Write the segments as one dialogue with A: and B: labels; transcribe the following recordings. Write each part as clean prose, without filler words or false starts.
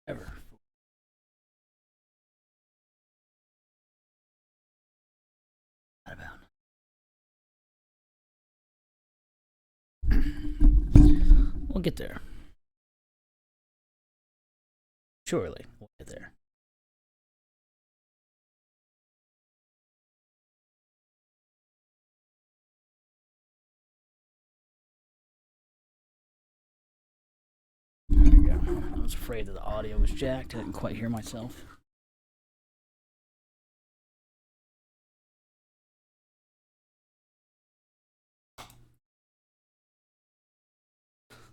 A: Ever. We'll get there. Surely, we'll get there. There we go. I was afraid that the audio was jacked. I didn't quite hear myself.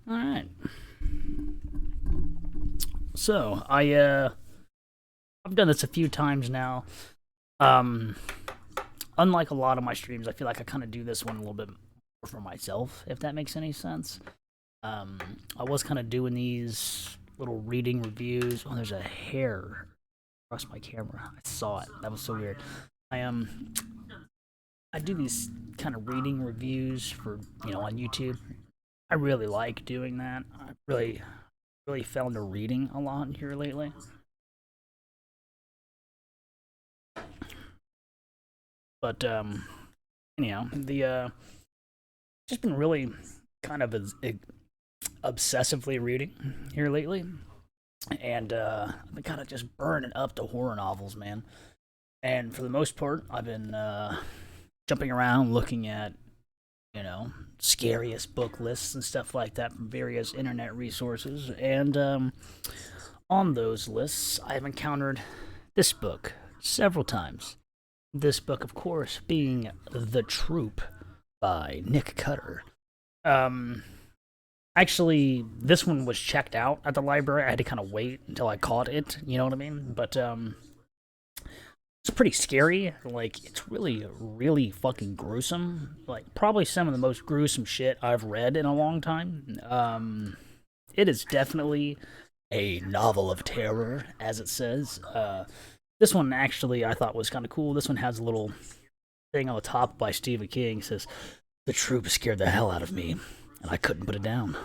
A: All right. So I've done this a few times now. Um, Unlike a lot of my streams, I feel like I kind of do this one a little bit more for myself, if that makes any sense. I was kind of doing these little reading reviews. Oh, there's a hair across my camera. I saw it. That was so weird. I do these kind of reading reviews for on YouTube. I really like doing that. I really found to reading a lot here lately. But anyhow, the just been really kind of obsessively reading here lately, and I've been kind of just burning up the horror novels, man. And for the most part, I've been jumping around looking at scariest book lists and stuff like that from various internet resources. And on those lists, I've encountered this book several times. This book, of course, being The Troop by Nick Cutter. Actually, this one was checked out at the library. I had to kind of wait until I caught it, you know what I mean? But it's pretty scary. Like, it's really, really fucking gruesome. Like, probably some of the most gruesome shit I've read in a long time. It is definitely a novel of terror, as it says. This one actually I thought was kind of cool. This one has a little thing on the top by Stephen King. It says, "The Troop scared the hell out of me, and I couldn't put it down.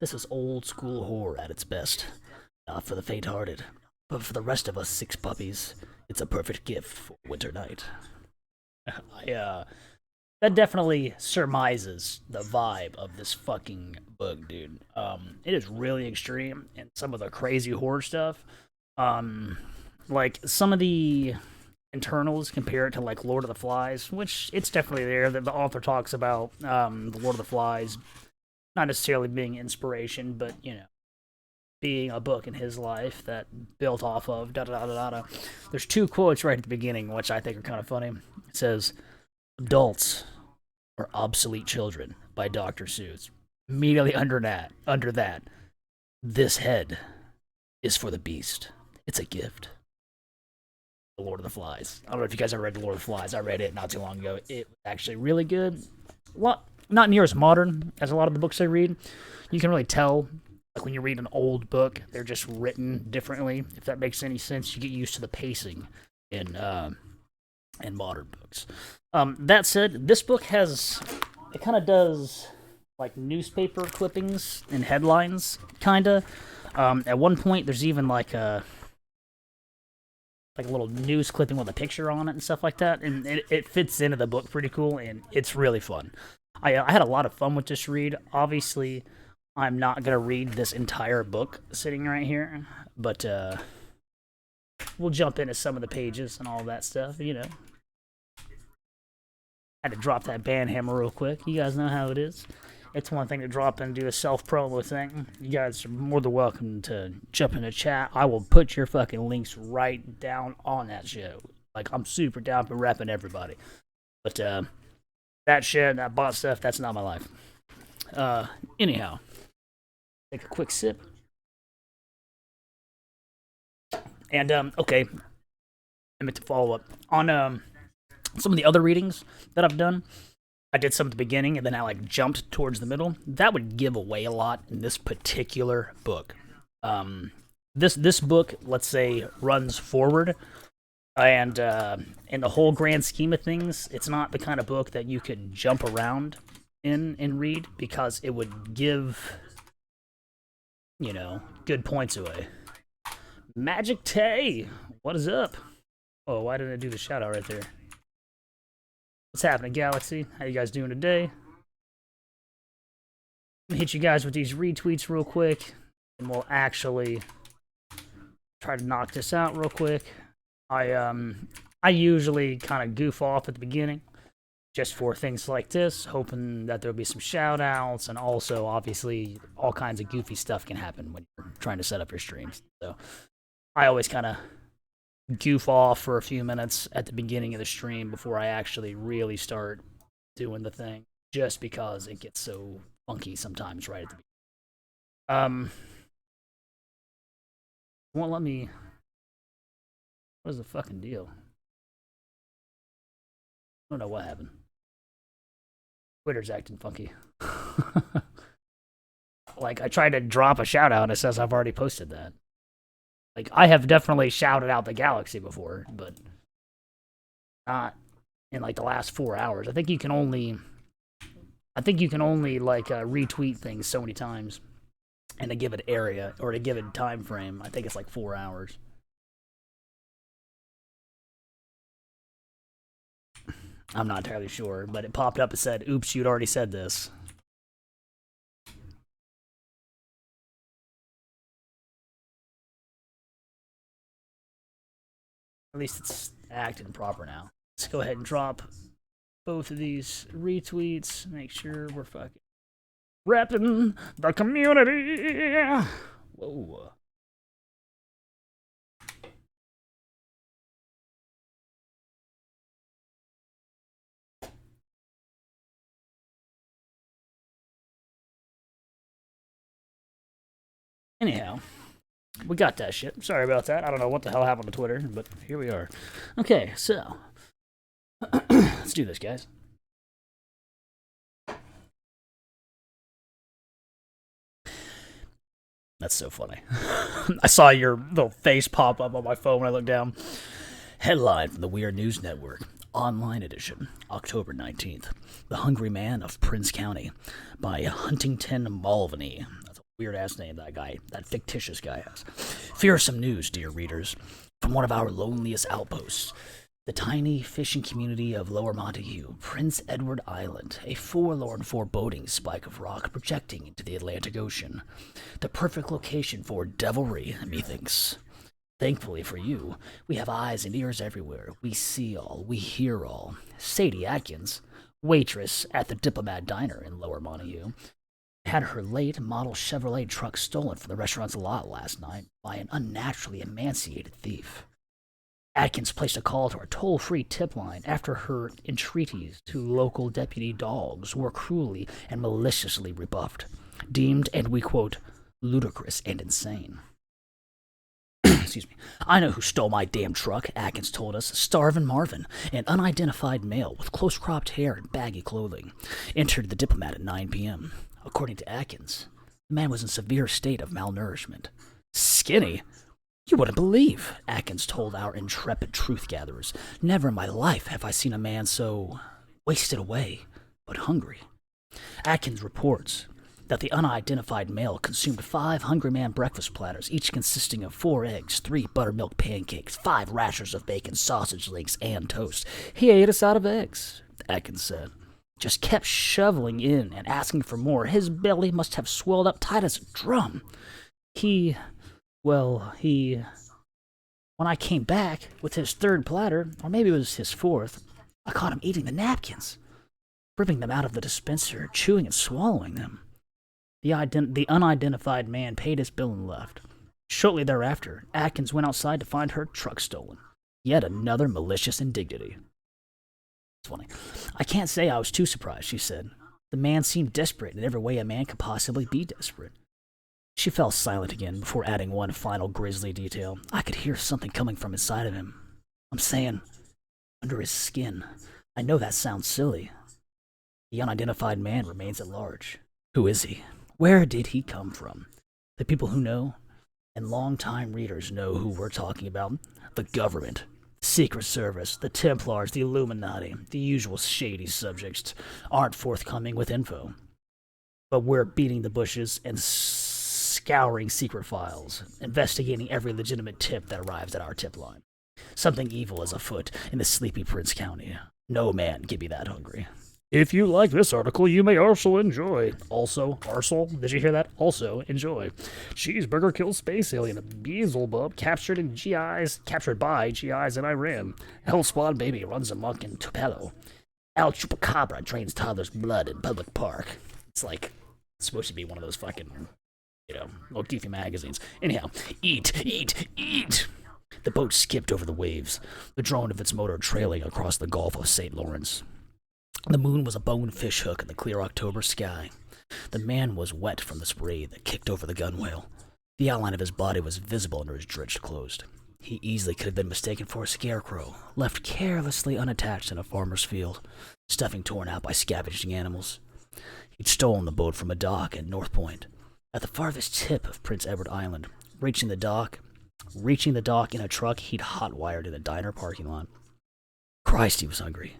A: This is old school horror at its best. Not for the faint-hearted, but for the rest of us six puppies, it's a perfect gift for winter night." That definitely surmises the vibe of this fucking book, dude. It is really extreme, and some of the crazy horror stuff. Like some of the internals compare it to like Lord of the Flies, which it's definitely there. That the author talks about the Lord of the Flies not necessarily being inspiration, but being a book in his life that built off of da da da da da. There's two quotes right at the beginning, which I think are kind of funny. It says, "Adults are obsolete children" by Dr. Seuss. Immediately under that, "This head is for the beast. It's a gift." The Lord of the Flies. I don't know if you guys ever read The Lord of the Flies. I read it not too long ago. It was actually really good. Not near as modern as a lot of the books I read. You can really tell, like when you read an old book, they're just written differently. If that makes any sense, you get used to the pacing in modern books. That said, this book it kind of does like newspaper clippings and headlines, kind of. At one point, there's even like a little news clipping with a picture on it and stuff like that, and it fits into the book pretty cool, and it's really fun. I had a lot of fun with this read. Obviously, I'm not gonna read this entire book sitting right here, but we'll jump into some of the pages and all that stuff. Had to drop that band hammer real quick. You guys know how it is. It's one thing to drop and do a self-promo thing. You guys are more than welcome to jump in the chat. I will put your fucking links right down on that show. Like, I'm super down for repping everybody. But, that shit, that bot stuff, that's not my life. Anyhow. Take a quick sip. And, okay. I meant to follow up. On, some of the other readings that I've done, I did some at the beginning, and then I jumped towards the middle. That would give away a lot in this particular book. This book, let's say, runs forward, and in the whole grand scheme of things, it's not the kind of book that you could jump around in and read, because it would give good points away. Magic Tay, what is up? Oh, why didn't I do the shout out right there? What's happening, Galaxy? How you guys doing today? Let me hit you guys with these retweets real quick, and we'll actually try to knock this out real quick. I usually kind of goof off at the beginning, just for things like this, hoping that there'll be some shout outs, and also, obviously, all kinds of goofy stuff can happen when you're trying to set up your streams. So I always kind of goof off for a few minutes at the beginning of the stream before I actually really start doing the thing, just because it gets so funky sometimes right at the beginning. Won't let me. What is the fucking deal? I don't know what happened. Twitter's acting funky. Like, I tried to drop a shout out and it says I've already posted that. Like, I have definitely shouted out the Galaxy before, but not in like the last 4 hours. I think you can only like retweet things so many times in a given area or a given time frame. I think it's like 4 hours. I'm not entirely sure, but it popped up and said, oops, you'd already said this. At least it's acting proper now. Let's go ahead and drop both of these retweets. Make sure we're fucking repping the community. Whoa. Anyhow, we got that shit. Sorry about that. I don't know what the hell happened to Twitter, but here we are. Okay, so let's do this, guys. That's so funny. I saw your little face pop up on my phone when I looked down. Headline from the Weird News Network, online edition, October 19th. The Hungry Man of Prince County by Huntington Mulvaney. That's a weird-ass name that fictitious guy has. Fearsome news, dear readers, from one of our loneliest outposts. The tiny fishing community of Lower Montague, Prince Edward Island, a forlorn, foreboding spike of rock projecting into the Atlantic Ocean. The perfect location for devilry, methinks. Thankfully for you, we have eyes and ears everywhere. We see all, we hear all. Sadie Atkins, waitress at the Diplomat Diner in Lower Montague, had her late model Chevrolet truck stolen from the restaurant's lot last night by an unnaturally emaciated thief. Atkins placed a call to our toll-free tip line after her entreaties to local deputy dogs were cruelly and maliciously rebuffed, deemed, and we quote, ludicrous and insane. Excuse me. I know who stole my damn truck, Atkins told us. Starvin' Marvin, an unidentified male with close-cropped hair and baggy clothing, entered the Diplomat at 9 p.m. According to Atkins, the man was in severe state of malnourishment. Skinny? You wouldn't believe, Atkins told our intrepid truth-gatherers. Never in my life have I seen a man so wasted away, but hungry. Atkins reports that the unidentified male consumed 5 Hungry Man breakfast platters, each consisting of 4 eggs, 3 buttermilk pancakes, 5 rashers of bacon, sausage links, and toast. He ate us out of eggs, Atkins said. Just kept shoveling in and asking for more. His belly must have swelled up tight as a drum. When I came back with his 3rd platter, or maybe it was his 4th, I caught him eating the napkins, ripping them out of the dispenser, chewing and swallowing them. The unidentified man paid his bill and left. Shortly thereafter, Atkins went outside to find her truck stolen. Yet another malicious indignity. It's funny. I can't say I was too surprised, she said. The man seemed desperate in every way a man could possibly be desperate. She fell silent again before adding one final grisly detail. I could hear something coming from inside of him. I'm saying, under his skin. I know that sounds silly. The unidentified man remains at large. Who is he? Where did he come from? The people who know, and long-time readers know who we're talking about. The government, the Secret Service, the Templars, the Illuminati, the usual shady subjects aren't forthcoming with info. But we're beating the bushes and scouring secret files, investigating every legitimate tip that arrives at our tip line. Something evil is afoot in the sleepy Prince County. No man can be that hungry. If you like this article, you may also enjoy. Also, Arsel, did you hear that? Also, enjoy. Cheeseburger kills space alien. Beelzebub captured by GIs in Iran. Hellspawn baby runs amok in Tupelo. El Chupacabra drains toddler's blood in public park. It's like, it's supposed to be one of those fucking, little goofy magazines. Anyhow, eat. The boat skipped over the waves, the drone of its motor trailing across the Gulf of St. Lawrence. The moon was a bonefish hook in the clear October sky. The man was wet from the spray that kicked over the gunwale. The outline of his body was visible under his drenched clothes. He easily could have been mistaken for a scarecrow, left carelessly unattached in a farmer's field, stuffing torn out by scavenging animals. He'd stolen the boat from a dock at North Point, at the farthest tip of Prince Edward Island. Reaching the dock in a truck he'd hot-wired in a diner parking lot. Christ, he was hungry.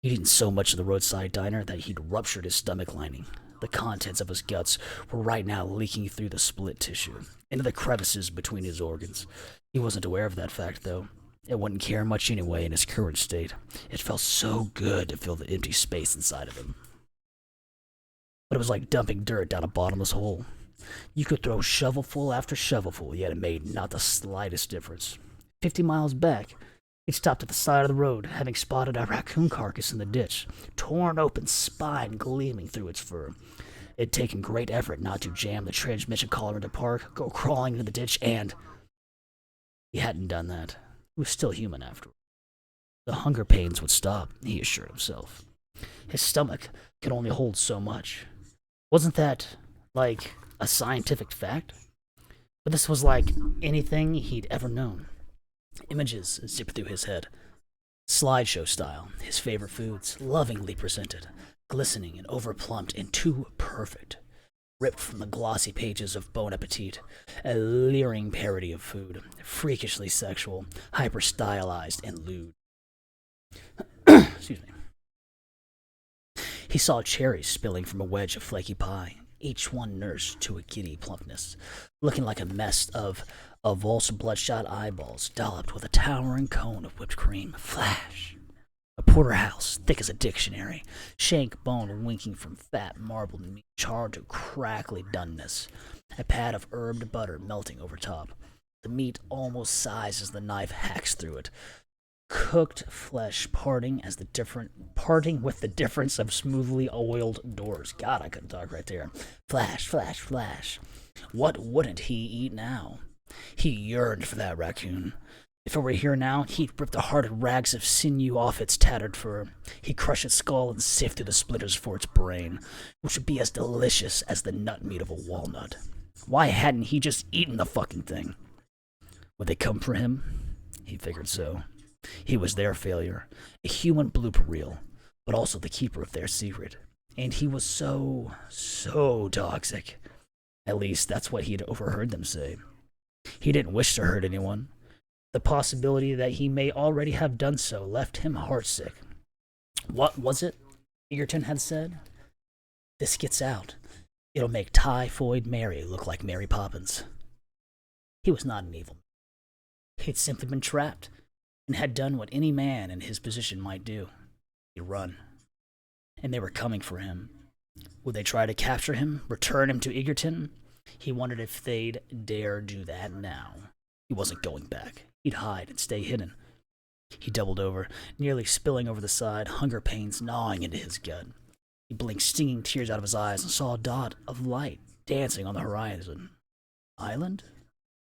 A: He'd eaten so much of the roadside diner that he'd ruptured his stomach lining. The contents of his guts were right now leaking through the split tissue, into the crevices between his organs. He wasn't aware of that fact, though. It wouldn't care much anyway in his current state. It felt so good to fill the empty space inside of him. But it was like dumping dirt down a bottomless hole. You could throw shovelful after shovelful, yet it made not the slightest difference. 50 miles back, he stopped at the side of the road, having spotted a raccoon carcass in the ditch, torn open spine gleaming through its fur. It had taken great effort not to jam the transmission collar into park, go crawling into the ditch, and he hadn't done that. He was still human after all. The hunger pains would stop, he assured himself. His stomach could only hold so much. Wasn't that, like, a scientific fact? But this was like anything he'd ever known. Images zipped through his head. Slideshow style, his favorite foods, lovingly presented, glistening and overplumped and too perfect. Ripped from the glossy pages of Bon Appetit, a leering parody of food, freakishly sexual, hyper-stylized, and lewd. Excuse me. He saw cherries spilling from a wedge of flaky pie, each one nursed to a giddy plumpness, looking like a mess of avulse bloodshot eyeballs dolloped with a towering cone of whipped cream. Flash! A porterhouse, thick as a dictionary, shank bone winking from fat marbled meat charred to crackly doneness, a pad of herbed butter melting over top, the meat almost sized as the knife hacks through it, cooked flesh parting with the difference of smoothly oiled doors. God, I couldn't talk right there. Flash, flash, flash. What wouldn't he eat now? He yearned for that raccoon. If it were here now, he'd rip the hearted rags of sinew off its tattered fur. He'd crush its skull and sift through the splinters for its brain, which would be as delicious as the nut meat of a walnut. Why hadn't he just eaten the fucking thing? Would they come for him? He figured so. He was their failure, a human blooper reel, but also the keeper of their secret. And he was so toxic. At least that's what he'd overheard them say. He didn't wish to hurt anyone. The possibility that he may already have done so left him heartsick. What was it Egerton had said? This gets out. It'll make Typhoid Mary look like Mary Poppins. He was not an evil man. He'd simply been trapped, and had done what any man in his position might do. He'd run. And they were coming for him. Would they try to capture him, return him to Egerton? He wondered if they'd dare do that now. He wasn't going back. He'd hide and stay hidden. He doubled over, nearly spilling over the side, hunger pains gnawing into his gut. He blinked stinging tears out of his eyes and saw a dot of light dancing on the horizon. Island?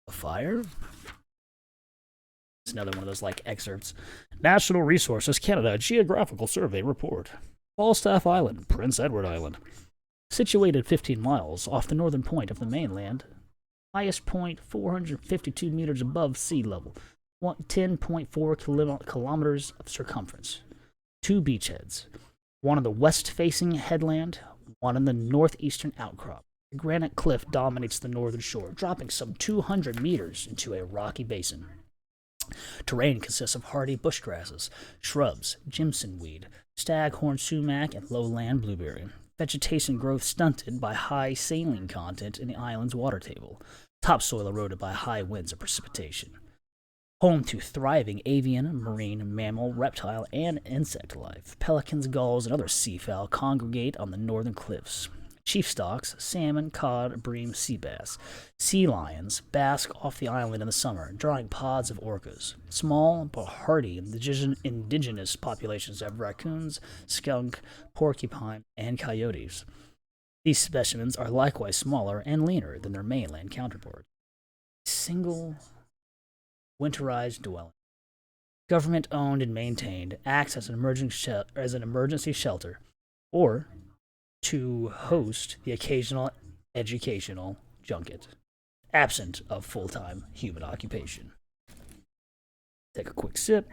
A: A fire? It's another one of those, like, excerpts. National Resources Canada Geographical Survey Report. Falstaff Island, Prince Edward Island. Situated 15 miles off the northern point of the mainland. Highest point 452 meters above sea level. 10.4 kilometers of circumference. 2 beachheads. One on the west-facing headland, one on the northeastern outcrop. The granite cliff dominates the northern shore, dropping some 200 meters into a rocky basin. Terrain consists of hardy bush grasses, shrubs, jimson weed, staghorn sumac, and lowland blueberry. vegetation growth stunted by high saline content in the island's water table, topsoil eroded by high winds of precipitation. Home to thriving avian, marine, mammal, reptile, and insect life, pelicans, gulls, and other seafowl congregate on the northern cliffs. Chief stocks, salmon, cod, bream, sea bass. Sea lions bask off the island in the summer, drawing pods of orcas. Small but hardy indigenous populations of raccoons, skunk, porcupine, and coyotes. These specimens are likewise smaller and leaner than their mainland counterparts. Single winterized dwelling. Government owned and maintained, acts as an emergency shelter, or to host the occasional educational junket, absent of full-time human occupation. Take a quick sip.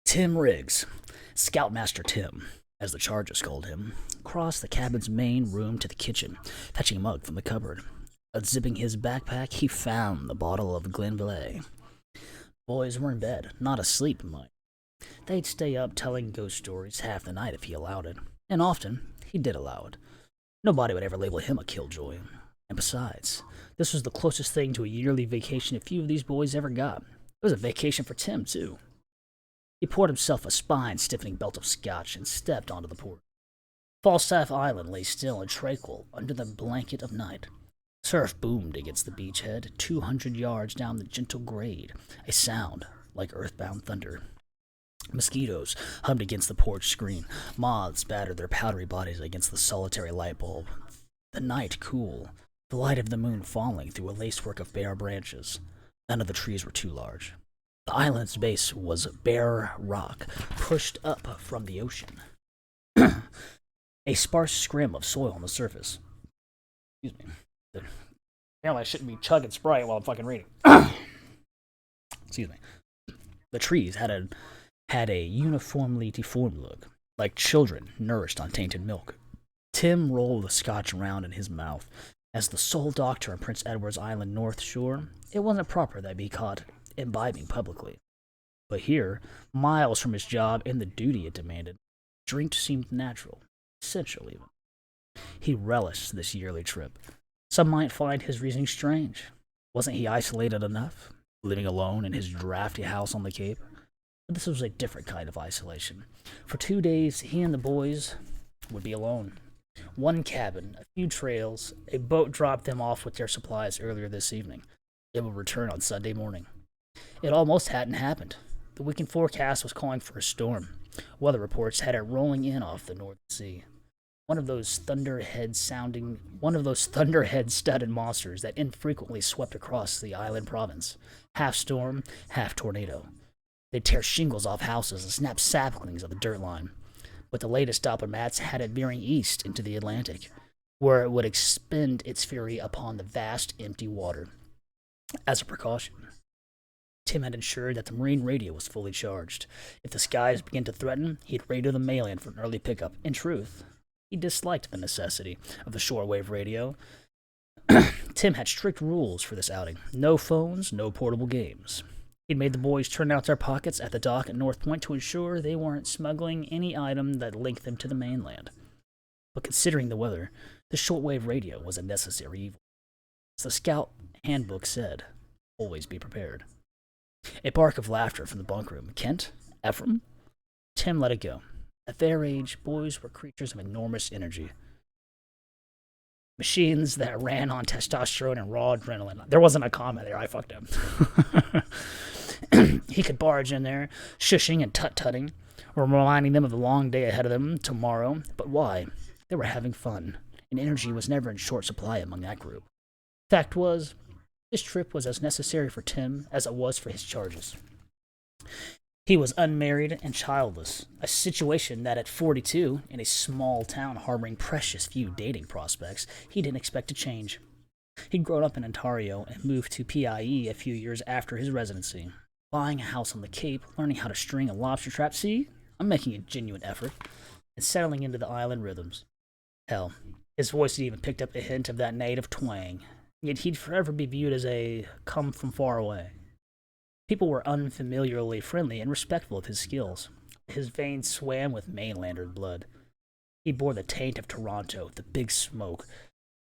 A: Tim Riggs, Scoutmaster Tim, as the charges called him, crossed the cabin's main room to the kitchen, fetching a mug from the cupboard. Unzipping his backpack, he found the bottle of Glenveagh. Boys were in bed, not asleep, mind. They'd stay up telling ghost stories half the night if he allowed it, and often he did allow it. Nobody would ever label him a killjoy. And besides, this was the closest thing to a yearly vacation a few of these boys ever got. It was a vacation for Tim, too. He poured himself a spine-stiffening belt of scotch and stepped onto the porch. Falstaff Island lay still and tranquil under the blanket of night. Surf boomed against the beachhead 200 yards down the gentle grade, a sound like earthbound thunder. Mosquitoes hummed against the porch screen. Moths battered their powdery bodies against the solitary light bulb. The night cool, the light of the moon falling through a lacework of bare branches. None of the trees were too large. The island's base was bare rock, pushed up from the ocean. A sparse scrim of soil on the surface. Excuse me. Apparently I shouldn't be chugging Sprite while I'm fucking reading. Excuse me. The trees had a uniformly deformed look, like children nourished on tainted milk. Tim rolled the scotch around in his mouth. As the sole doctor on Prince Edward's Island North Shore, it wasn't proper that he be caught imbibing publicly. But here, miles from his job and the duty it demanded, drink seemed natural, essential even. He relished this yearly trip. Some might find his reasoning strange. Wasn't he isolated enough, living alone in his drafty house on the Cape? But this was a different kind of isolation. For 2 days, he and the boys would be alone. One cabin, a few trails, a boat dropped them off with their supplies earlier this evening. They would return on Sunday morning. It almost hadn't happened. The weekend forecast was calling for a storm. Weather reports had it rolling in off the North Sea. One of those thunderhead-studded monsters that infrequently swept across the island province. Half storm, half tornado. They'd tear shingles off houses and snap saplings of the dirt line. But the latest Doppler maps had it veering east into the Atlantic, where it would expend its fury upon the vast, empty water. As a precaution, Tim had ensured that the marine radio was fully charged. If the skies began to threaten, he'd radio the mainland for an early pickup. In truth, he disliked the necessity of the shortwave radio. Tim had strict rules for this outing. No phones, no portable games. He'd made the boys turn out their pockets at the dock at North Point to ensure they weren't smuggling any item that linked them to the mainland. But considering the weather, the shortwave radio was a necessary evil. As the scout handbook said, always be prepared. A bark of laughter from the bunk room. Kent? Ephraim? Tim let it go. At their age, boys were creatures of enormous energy. Machines that ran on testosterone and raw adrenaline. There wasn't a comma there, I fucked up. He could barge in there, shushing and tut-tutting, or reminding them of the long day ahead of them tomorrow. But why? They were having fun, and energy was never in short supply among that group. Fact was, this trip was as necessary for Tim as it was for his charges. He was unmarried and childless, a situation that at 42, in a small town harboring precious few dating prospects, he didn't expect to change. He'd grown up in Ontario and moved to PIE a few years after his residency, buying a house on the Cape, learning how to string a lobster trap. See, I'm making a genuine effort, and settling into the island rhythms. Hell, his voice had even picked up a hint of that native twang, yet he'd forever be viewed as a come from far away. People were unfamiliarly friendly and respectful of his skills. His veins swam with mainlander blood. He bore the taint of Toronto, the big smoke,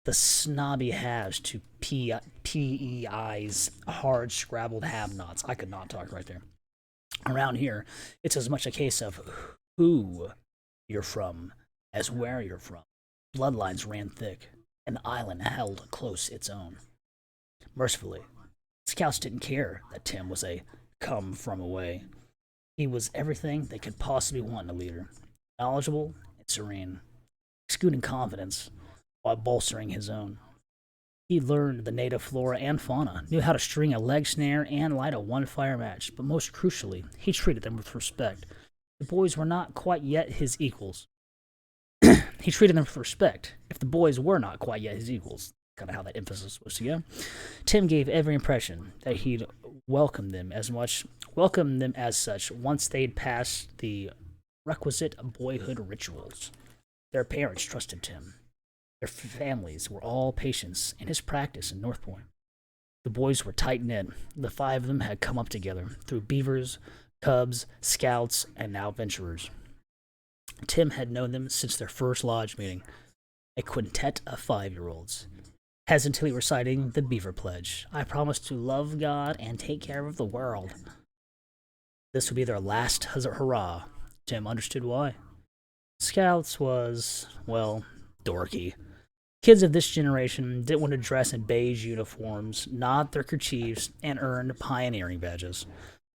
A: the snobby halves to PEI's hard scrabbled have-nots. I could not talk right there. Around here, it's as much a case of who you're from as where you're from. Bloodlines ran thick, and the island held close its own. Mercifully, scouts didn't care that Tim was a come from away. He was everything they could possibly want in a leader, knowledgeable and serene, exuding confidence while bolstering his own. He learned the native flora and fauna, knew how to string a leg snare and light a one-fire match, but most crucially, he treated them with respect. The boys were not quite yet his equals. He treated them with respect, if the boys were not quite yet his equals. Kind of how that emphasis was to go. Tim gave every impression that he'd welcome them as such once they'd passed the requisite boyhood rituals. Their parents trusted Tim. Their families were all patients in his practice in North Point. The boys were tight-knit. The five of them had come up together through beavers, cubs, scouts, and now venturers. Tim had known them since their first lodge meeting, a quintet of 5-year-olds, hesitantly reciting the Beaver Pledge. I promise to love God and take care of the world. This would be their last hurrah. Tim understood why. Scouts was, well, dorky. Kids of this generation didn't want to dress in beige uniforms, nod their kerchiefs, and earn pioneering badges.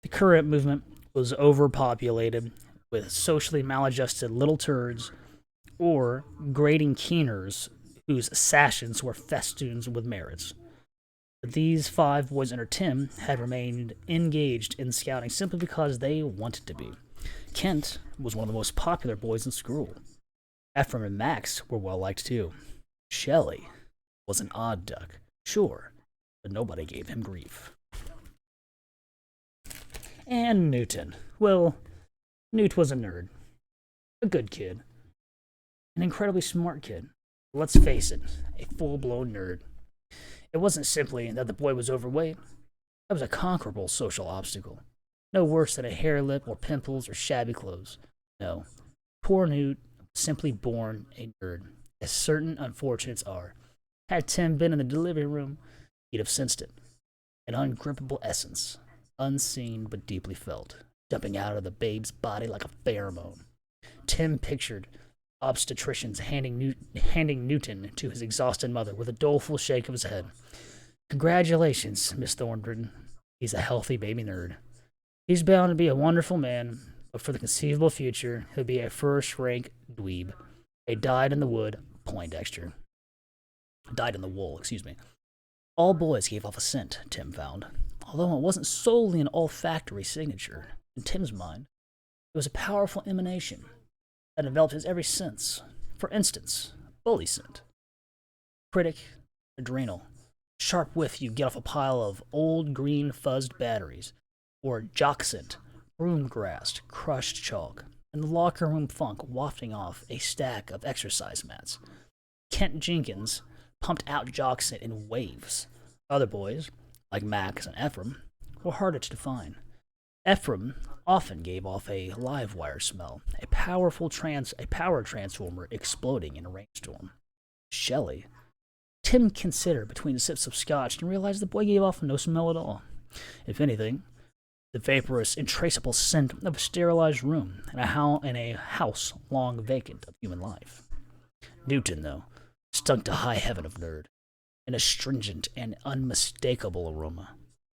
A: The current movement was overpopulated with socially maladjusted little turds or grading keeners whose sashes were festoons with merits. But these 5 boys under Tim had remained engaged in scouting simply because they wanted to be. Kent was one of the most popular boys in school. Ephraim and Max were well liked too. Shelley was an odd duck, sure, but nobody gave him grief. And Newton. Well, Newt was a nerd. A good kid. An incredibly smart kid. Let's face it, a full-blown nerd. It wasn't simply that the boy was overweight. That was a conquerable social obstacle. No worse than a hair lip or pimples or shabby clothes. No. Poor Newt was simply born a nerd, as certain unfortunates are. Had Tim been in the delivery room, he'd have sensed it. An ungrippable essence, unseen but deeply felt, dumping out of the babe's body like a pheromone. Tim pictured obstetricians handing Newton to his exhausted mother with a doleful shake of his head. Congratulations, Miss Thornton. He's a healthy baby nerd. He's bound to be a wonderful man, but for the conceivable future, he'll be a first-rank dweeb. A dyed-in-the-wool, Poindexter. Dyed-in-the-wool, excuse me. All boys gave off a scent, Tim found, although it wasn't solely an olfactory signature. In Tim's mind, it was a powerful emanation that enveloped his every sense. For instance, bully scent. Critic, adrenal. Sharp whiff you get off a pile of old green fuzzed batteries. Or jock scent, broom grass, crushed chalk, and the locker room funk wafting off a stack of exercise mats. Kent Jenkins pumped out jock scent in waves. Other boys, like Max and Ephraim, were harder to define. Ephraim often gave off a live wire smell, a power transformer exploding in a rainstorm. Shelley. Tim considered between sips of scotch and realized the boy gave off no smell at all. If anything, the vaporous, intraceable scent of a sterilized room in a house long vacant of human life. Newton, though, stunk to high heaven of nerd, an astringent and unmistakable aroma.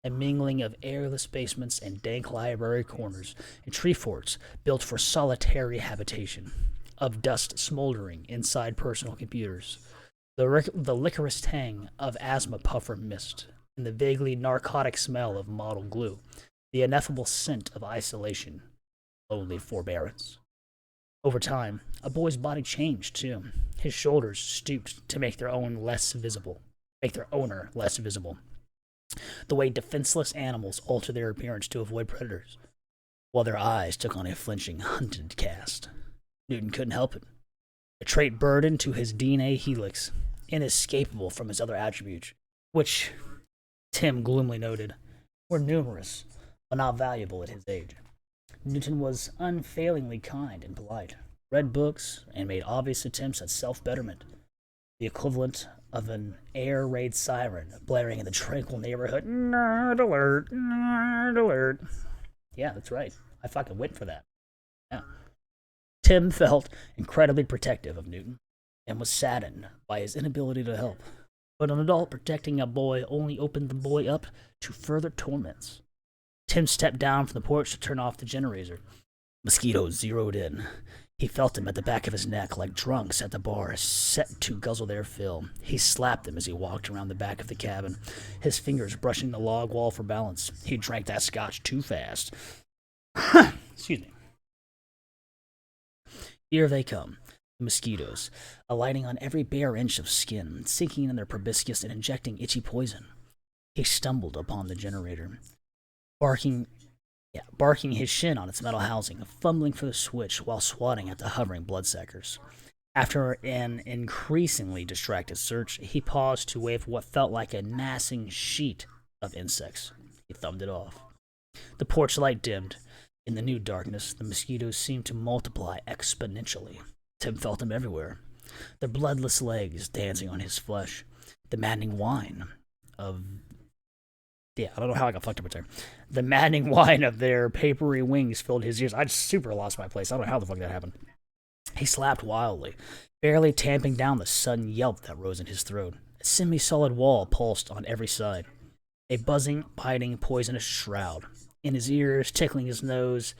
A: A mingling of airless basements and dank library corners, and tree forts built for solitary habitation, of dust smoldering inside personal computers, the licorice tang of asthma puffer mist, and the vaguely narcotic smell of model glue, the ineffable scent of isolation, lonely forbearance. Over time, a boy's body changed, too. His shoulders stooped to make their owner less visible. The way defenseless animals alter their appearance to avoid predators, while their eyes took on a flinching, hunted cast. Newton couldn't help it. A trait burdened to his DNA helix, inescapable from his other attributes, which, Tim gloomily noted, were numerous, but not valuable at his age. Newton was unfailingly kind and polite, read books, and made obvious attempts at self-betterment, the equivalent of an air raid siren blaring in the tranquil neighborhood. Nerd alert, nerd alert. Yeah, that's right. I fucking went for that. Yeah. Tim felt incredibly protective of Newton and was saddened by his inability to help. But an adult protecting a boy only opened the boy up to further torments. Tim stepped down from the porch to turn off the generator. Mosquitoes zeroed in. He felt them at the back of his neck like drunks at the bar set to guzzle their fill. He slapped them as he walked around the back of the cabin, his fingers brushing the log wall for balance. He drank that scotch too fast. Excuse me. Here they come, the mosquitoes, alighting on every bare inch of skin, sinking in their proboscis and injecting itchy poison. He stumbled upon the generator, barking his shin on its metal housing, fumbling for the switch while swatting at the hovering bloodsuckers. After an increasingly distracted search, he paused to wave what felt like a massing sheet of insects. He thumbed it off. The porch light dimmed. In the new darkness, the mosquitoes seemed to multiply exponentially. Tim felt them everywhere, their bloodless legs dancing on his flesh, the maddening whine of... Yeah, I don't know how I got fucked up with there. The maddening whine of their papery wings filled his ears. I just super lost my place. I don't know how the fuck that happened. He slapped wildly, barely tamping down the sudden yelp that rose in his throat. A semi-solid wall pulsed on every side. A buzzing, biting, poisonous shroud. In his ears, tickling his nose,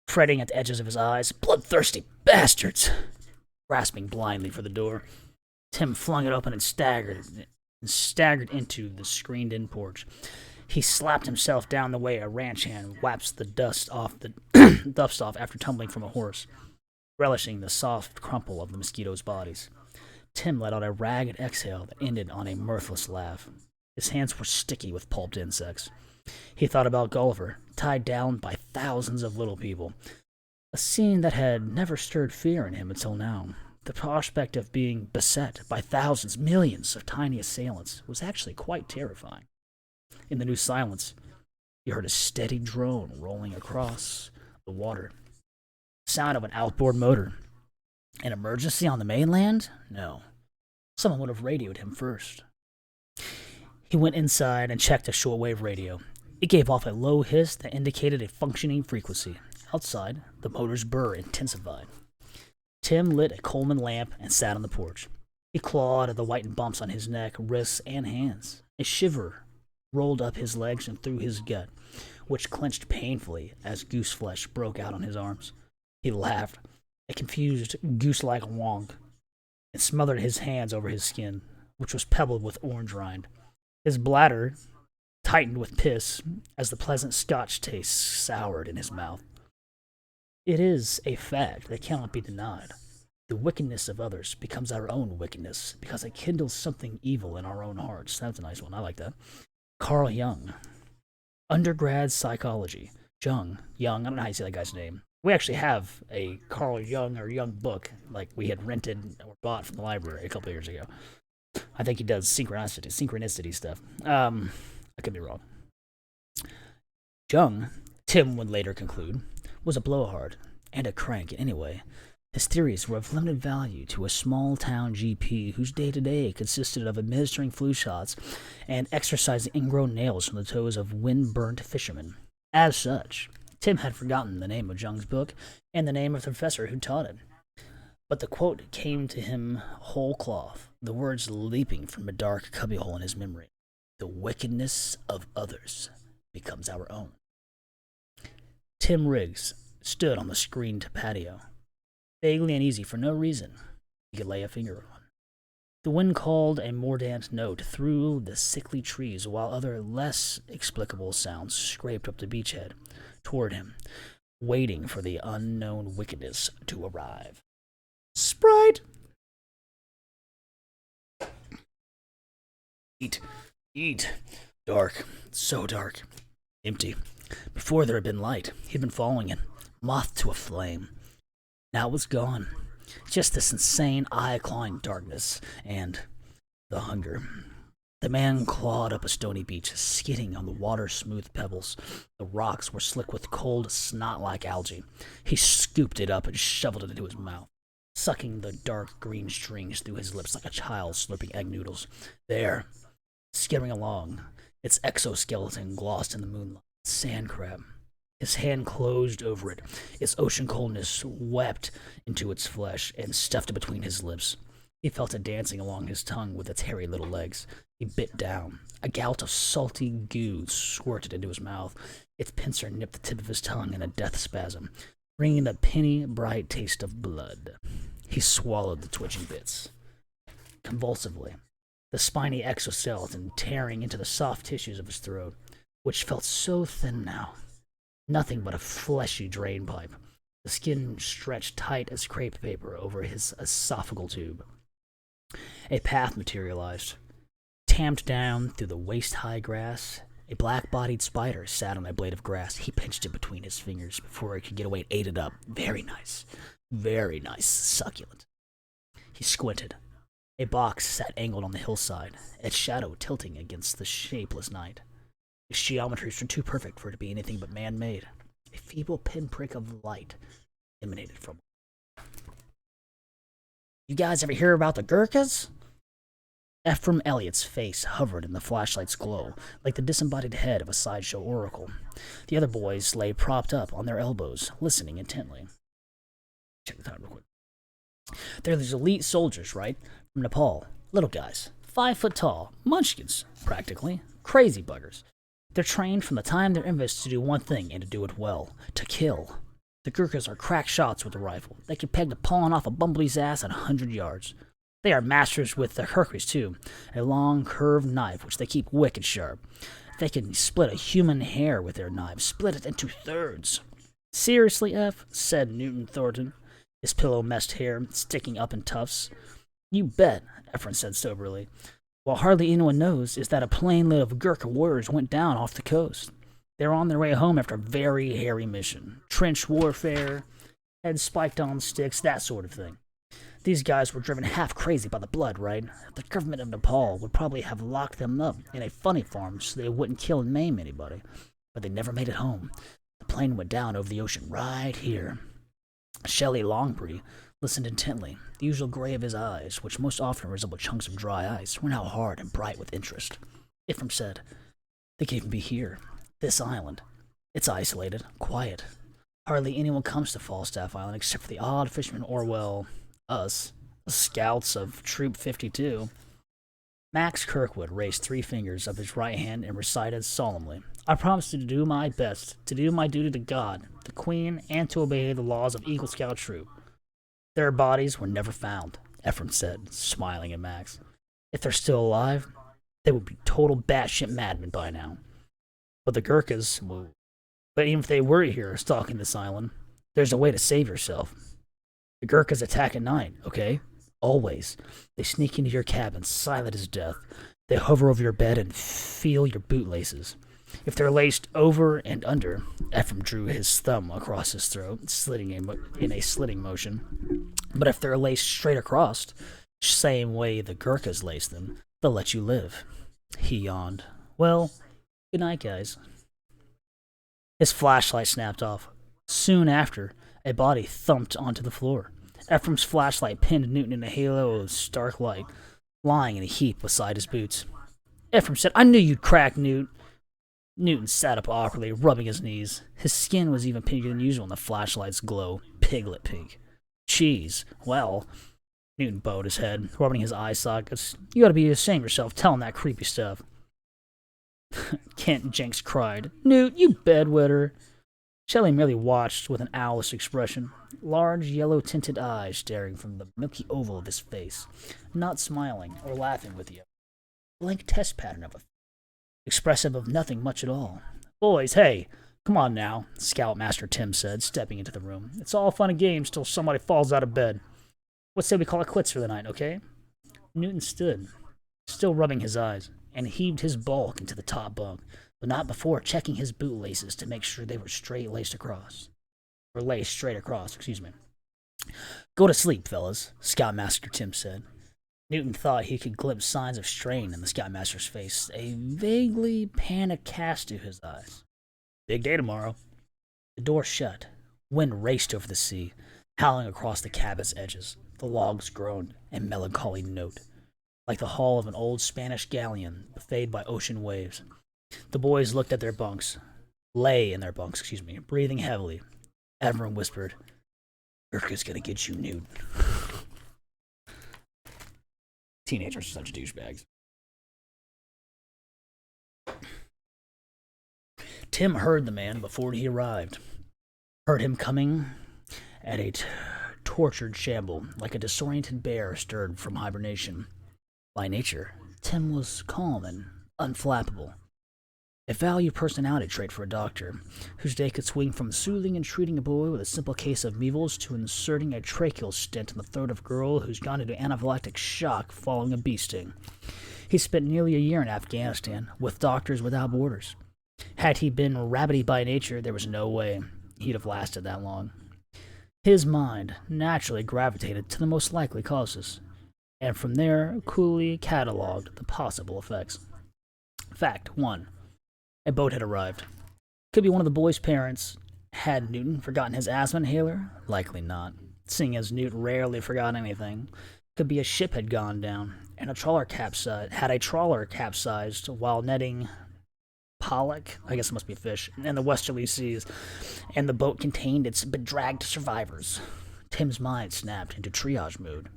A: fretting at the edges of his eyes. Bloodthirsty bastards! Grasping blindly for the door, Tim flung it open and staggered into the screened-in porch. He slapped himself down the way a ranch hand whaps the dust off after tumbling from a horse, relishing the soft crumple of the mosquitoes' bodies. Tim let out a ragged exhale that ended on a mirthless laugh. His hands were sticky with pulped insects. He thought about Gulliver, tied down by thousands of little people, a scene that had never stirred fear in him until now. The prospect of being beset by thousands, millions of tiny assailants was actually quite terrifying. In the new silence, he heard a steady drone rolling across the water. The sound of an outboard motor. An emergency on the mainland? No. Someone would have radioed him first. He went inside and checked a shortwave radio. It gave off a low hiss that indicated a functioning frequency. Outside, the motor's burr intensified. Tim lit a Coleman lamp and sat on the porch. He clawed at the whitened bumps on his neck, wrists, and hands. A shiver rolled up his legs and through his gut, which clenched painfully as goose flesh broke out on his arms. He laughed, a confused goose-like wonk, and smothered his hands over his skin, which was pebbled with orange rind. His bladder tightened with piss as the pleasant Scotch taste soured in his mouth. It is a fact that cannot be denied. The wickedness of others becomes our own wickedness because it kindles something evil in our own hearts. That's a nice one. I like that. Carl Jung. Undergrad psychology. Jung. I don't know how you say that guy's name. We actually have a Carl Jung or Jung book, like we had rented or bought from the library a couple of years ago. I think he does synchronicity stuff. I could be wrong. Jung, Tim would later conclude, was a blowhard and a crank anyway. His theories were of limited value to a small-town GP whose day-to-day consisted of administering flu shots and exercising ingrown nails from the toes of wind-burnt fishermen. As such, Tim had forgotten the name of Jung's book and the name of the professor who taught it. But the quote came to him whole cloth, the words leaping from a dark cubbyhole in his memory. The wickedness of others becomes our own. Tim Riggs stood on the screened patio, vaguely uneasy for no reason he could lay a finger on. The wind called a mordant note through the sickly trees while other less explicable sounds scraped up the beachhead toward him, waiting for the unknown wickedness to arrive. Sprite! Eat. Dark. So dark. Empty. Before there had been light, he'd been following it, moth to a flame. Now it was gone. Just this insane, eye-clawing darkness and the hunger. The man clawed up a stony beach, skidding on the water-smooth pebbles. The rocks were slick with cold, snot-like algae. He scooped it up and shoveled it into his mouth, sucking the dark green strings through his lips like a child slurping egg noodles. There, skittering along, its exoskeleton glossed in the moonlight. Sand crab. His hand closed over it. Its ocean coldness wept into its flesh and stuffed it between his lips. He felt it dancing along his tongue with its hairy little legs. He bit down. A gout of salty goo squirted into his mouth. Its pincer nipped the tip of his tongue in a death spasm, bringing a penny-bright taste of blood. He swallowed the twitching bits convulsively, the spiny exoskeleton tearing into the soft tissues of his throat, which felt so thin now. Nothing but a fleshy drain pipe. The skin stretched tight as crepe paper over his esophageal tube. A path materialized. Tamped down through the waist-high grass, a black-bodied spider sat on a blade of grass. He pinched it between his fingers before it could get away and ate it up. Very nice. Very nice. Succulent. He squinted. A box sat angled on the hillside, its shadow tilting against the shapeless night. Its geometries were too perfect for it to be anything but man-made. A feeble pinprick of light emanated from it. You guys ever hear about the Gurkhas? Ephraim Elliott's face hovered in the flashlight's glow, like the disembodied head of a sideshow oracle. The other boys lay propped up on their elbows, listening intently. Check the time real quick. They're these elite soldiers, right? From Nepal. Little guys. 5 foot tall. Munchkins, practically. Crazy buggers. They're trained from the time they're infants to do one thing and to do it well. To kill. The Gurkhas are crack shots with a rifle. They can peg the pawing off a bumblebee's ass at 100 yards. They are masters with their Hercules, too. A long, curved knife, which they keep wicked sharp. They can split a human hair with their knives. Split it into thirds. Seriously, F? Said Newton Thornton, his pillow-messed hair sticking up in tufts. You bet, Ephraim said soberly. What hardly anyone knows is that a plane load of Gurkha warriors went down off the coast. They were on their way home after a very hairy mission. Trench warfare, heads spiked on sticks, that sort of thing. These guys were driven half crazy by the blood, right? The government of Nepal would probably have locked them up in a funny farm so they wouldn't kill and maim anybody. But they never made it home. The plane went down over the ocean right here. Shelley Longbury listened intently. The usual gray of his eyes, which most often resembled chunks of dry ice, were now hard and bright with interest. Ephraim said, They can't even be here. This island. It's isolated, quiet. Hardly anyone comes to Falstaff Island except for the odd fishermen or, well, us, the scouts of Troop 52. Max Kirkwood raised 3 fingers of his right hand and recited solemnly, I promise to do my best, to do my duty to God, the Queen, and to obey the laws of Eagle Scout Troop. Their bodies were never found, Ephraim said, smiling at Max. If they're still alive, they would be total batshit madmen by now. But the Gurkhas, but even if they were here stalking this island, there's a way to save yourself. The Gurkhas attack at night, okay? Always. They sneak into your cabin, silent as death. They hover over your bed and feel your bootlaces. If they're laced over and under, Ephraim drew his thumb across his throat, slitting in a slitting motion. But if they're laced straight across, same way the Gurkhas lace them, they'll let you live. He yawned. Well, good night, guys. His flashlight snapped off. Soon after, a body thumped onto the floor. Ephraim's flashlight pinned Newton in a halo of stark light, lying in a heap beside his boots. Ephraim said, I knew you'd crack, Newt. Newton sat up awkwardly, rubbing his knees. His skin was even pinker than usual in the flashlight's glow. Piglet pink. Cheese. Well, Newton bowed his head, rubbing his eye sockets. You ought to be ashamed of yourself telling that creepy stuff. Kent Jenks cried. Newt, you bedwetter. Shelley merely watched with an owlish expression, large yellow-tinted eyes staring from the milky oval of his face, not smiling or laughing with you. Blank test pattern of a expressive of nothing much at all. Boys, hey, come on now, Scoutmaster Tim said, stepping into the room. It's all fun and games till somebody falls out of bed. What say we call it quits for the night, okay? Newton stood, still rubbing his eyes, and heaved his bulk into the top bunk, but not before checking his bootlaces to make sure they were laced across. Go to sleep, fellas, Scoutmaster Tim said. Newton thought he could glimpse signs of strain in the Scoutmaster's face, a vaguely panicked cast to his eyes. Big day tomorrow. The door shut. Wind raced over the sea, howling across the cabin's edges. The logs groaned a melancholy note, like the hull of an old Spanish galleon buffeted by ocean waves. The boys looked at their bunks, lay in their bunks, breathing heavily. Everyone whispered, Urka's gonna get you, Newt. Teenagers are such douchebags. Tim heard the man before he arrived. Heard him coming at a tortured shamble, like a disoriented bear stirred from hibernation. By nature, Tim was calm and unflappable. A valued personality trait for a doctor, whose day could swing from soothing and treating a boy with a simple case of measles to inserting a tracheal stent in the throat of a girl who's gone into anaphylactic shock following a bee sting. He spent nearly a year in Afghanistan with Doctors Without Borders. Had he been rabbity by nature, there was no way he'd have lasted that long. His mind naturally gravitated to the most likely causes, and from there coolly catalogued the possible effects. Fact 1. A boat had arrived. Could be one of the boys' parents. Had Newton forgotten his asthma inhaler? Likely not, seeing as Newt rarely forgot anything. Could be a ship had gone down, and a trawler capsized while netting pollock, I guess it must be fish, in the westerly seas, and the boat contained its bedragged survivors. Tim's mind snapped into triage mode.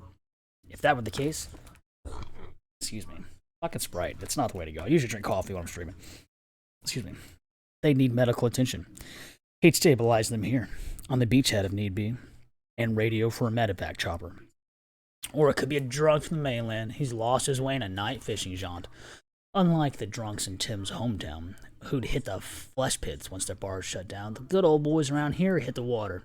A: If that were the case, fucking Sprite, it's not the way to go. I usually drink coffee when I'm streaming. They need medical attention. He'd stabilize them here, on the beachhead if need be, and radio for a medevac chopper. Or it could be a drunk from the mainland. He's lost his way in a night fishing jaunt. Unlike the drunks in Tim's hometown, who'd hit the flesh pits once their bars shut down, the good old boys around here hit the water,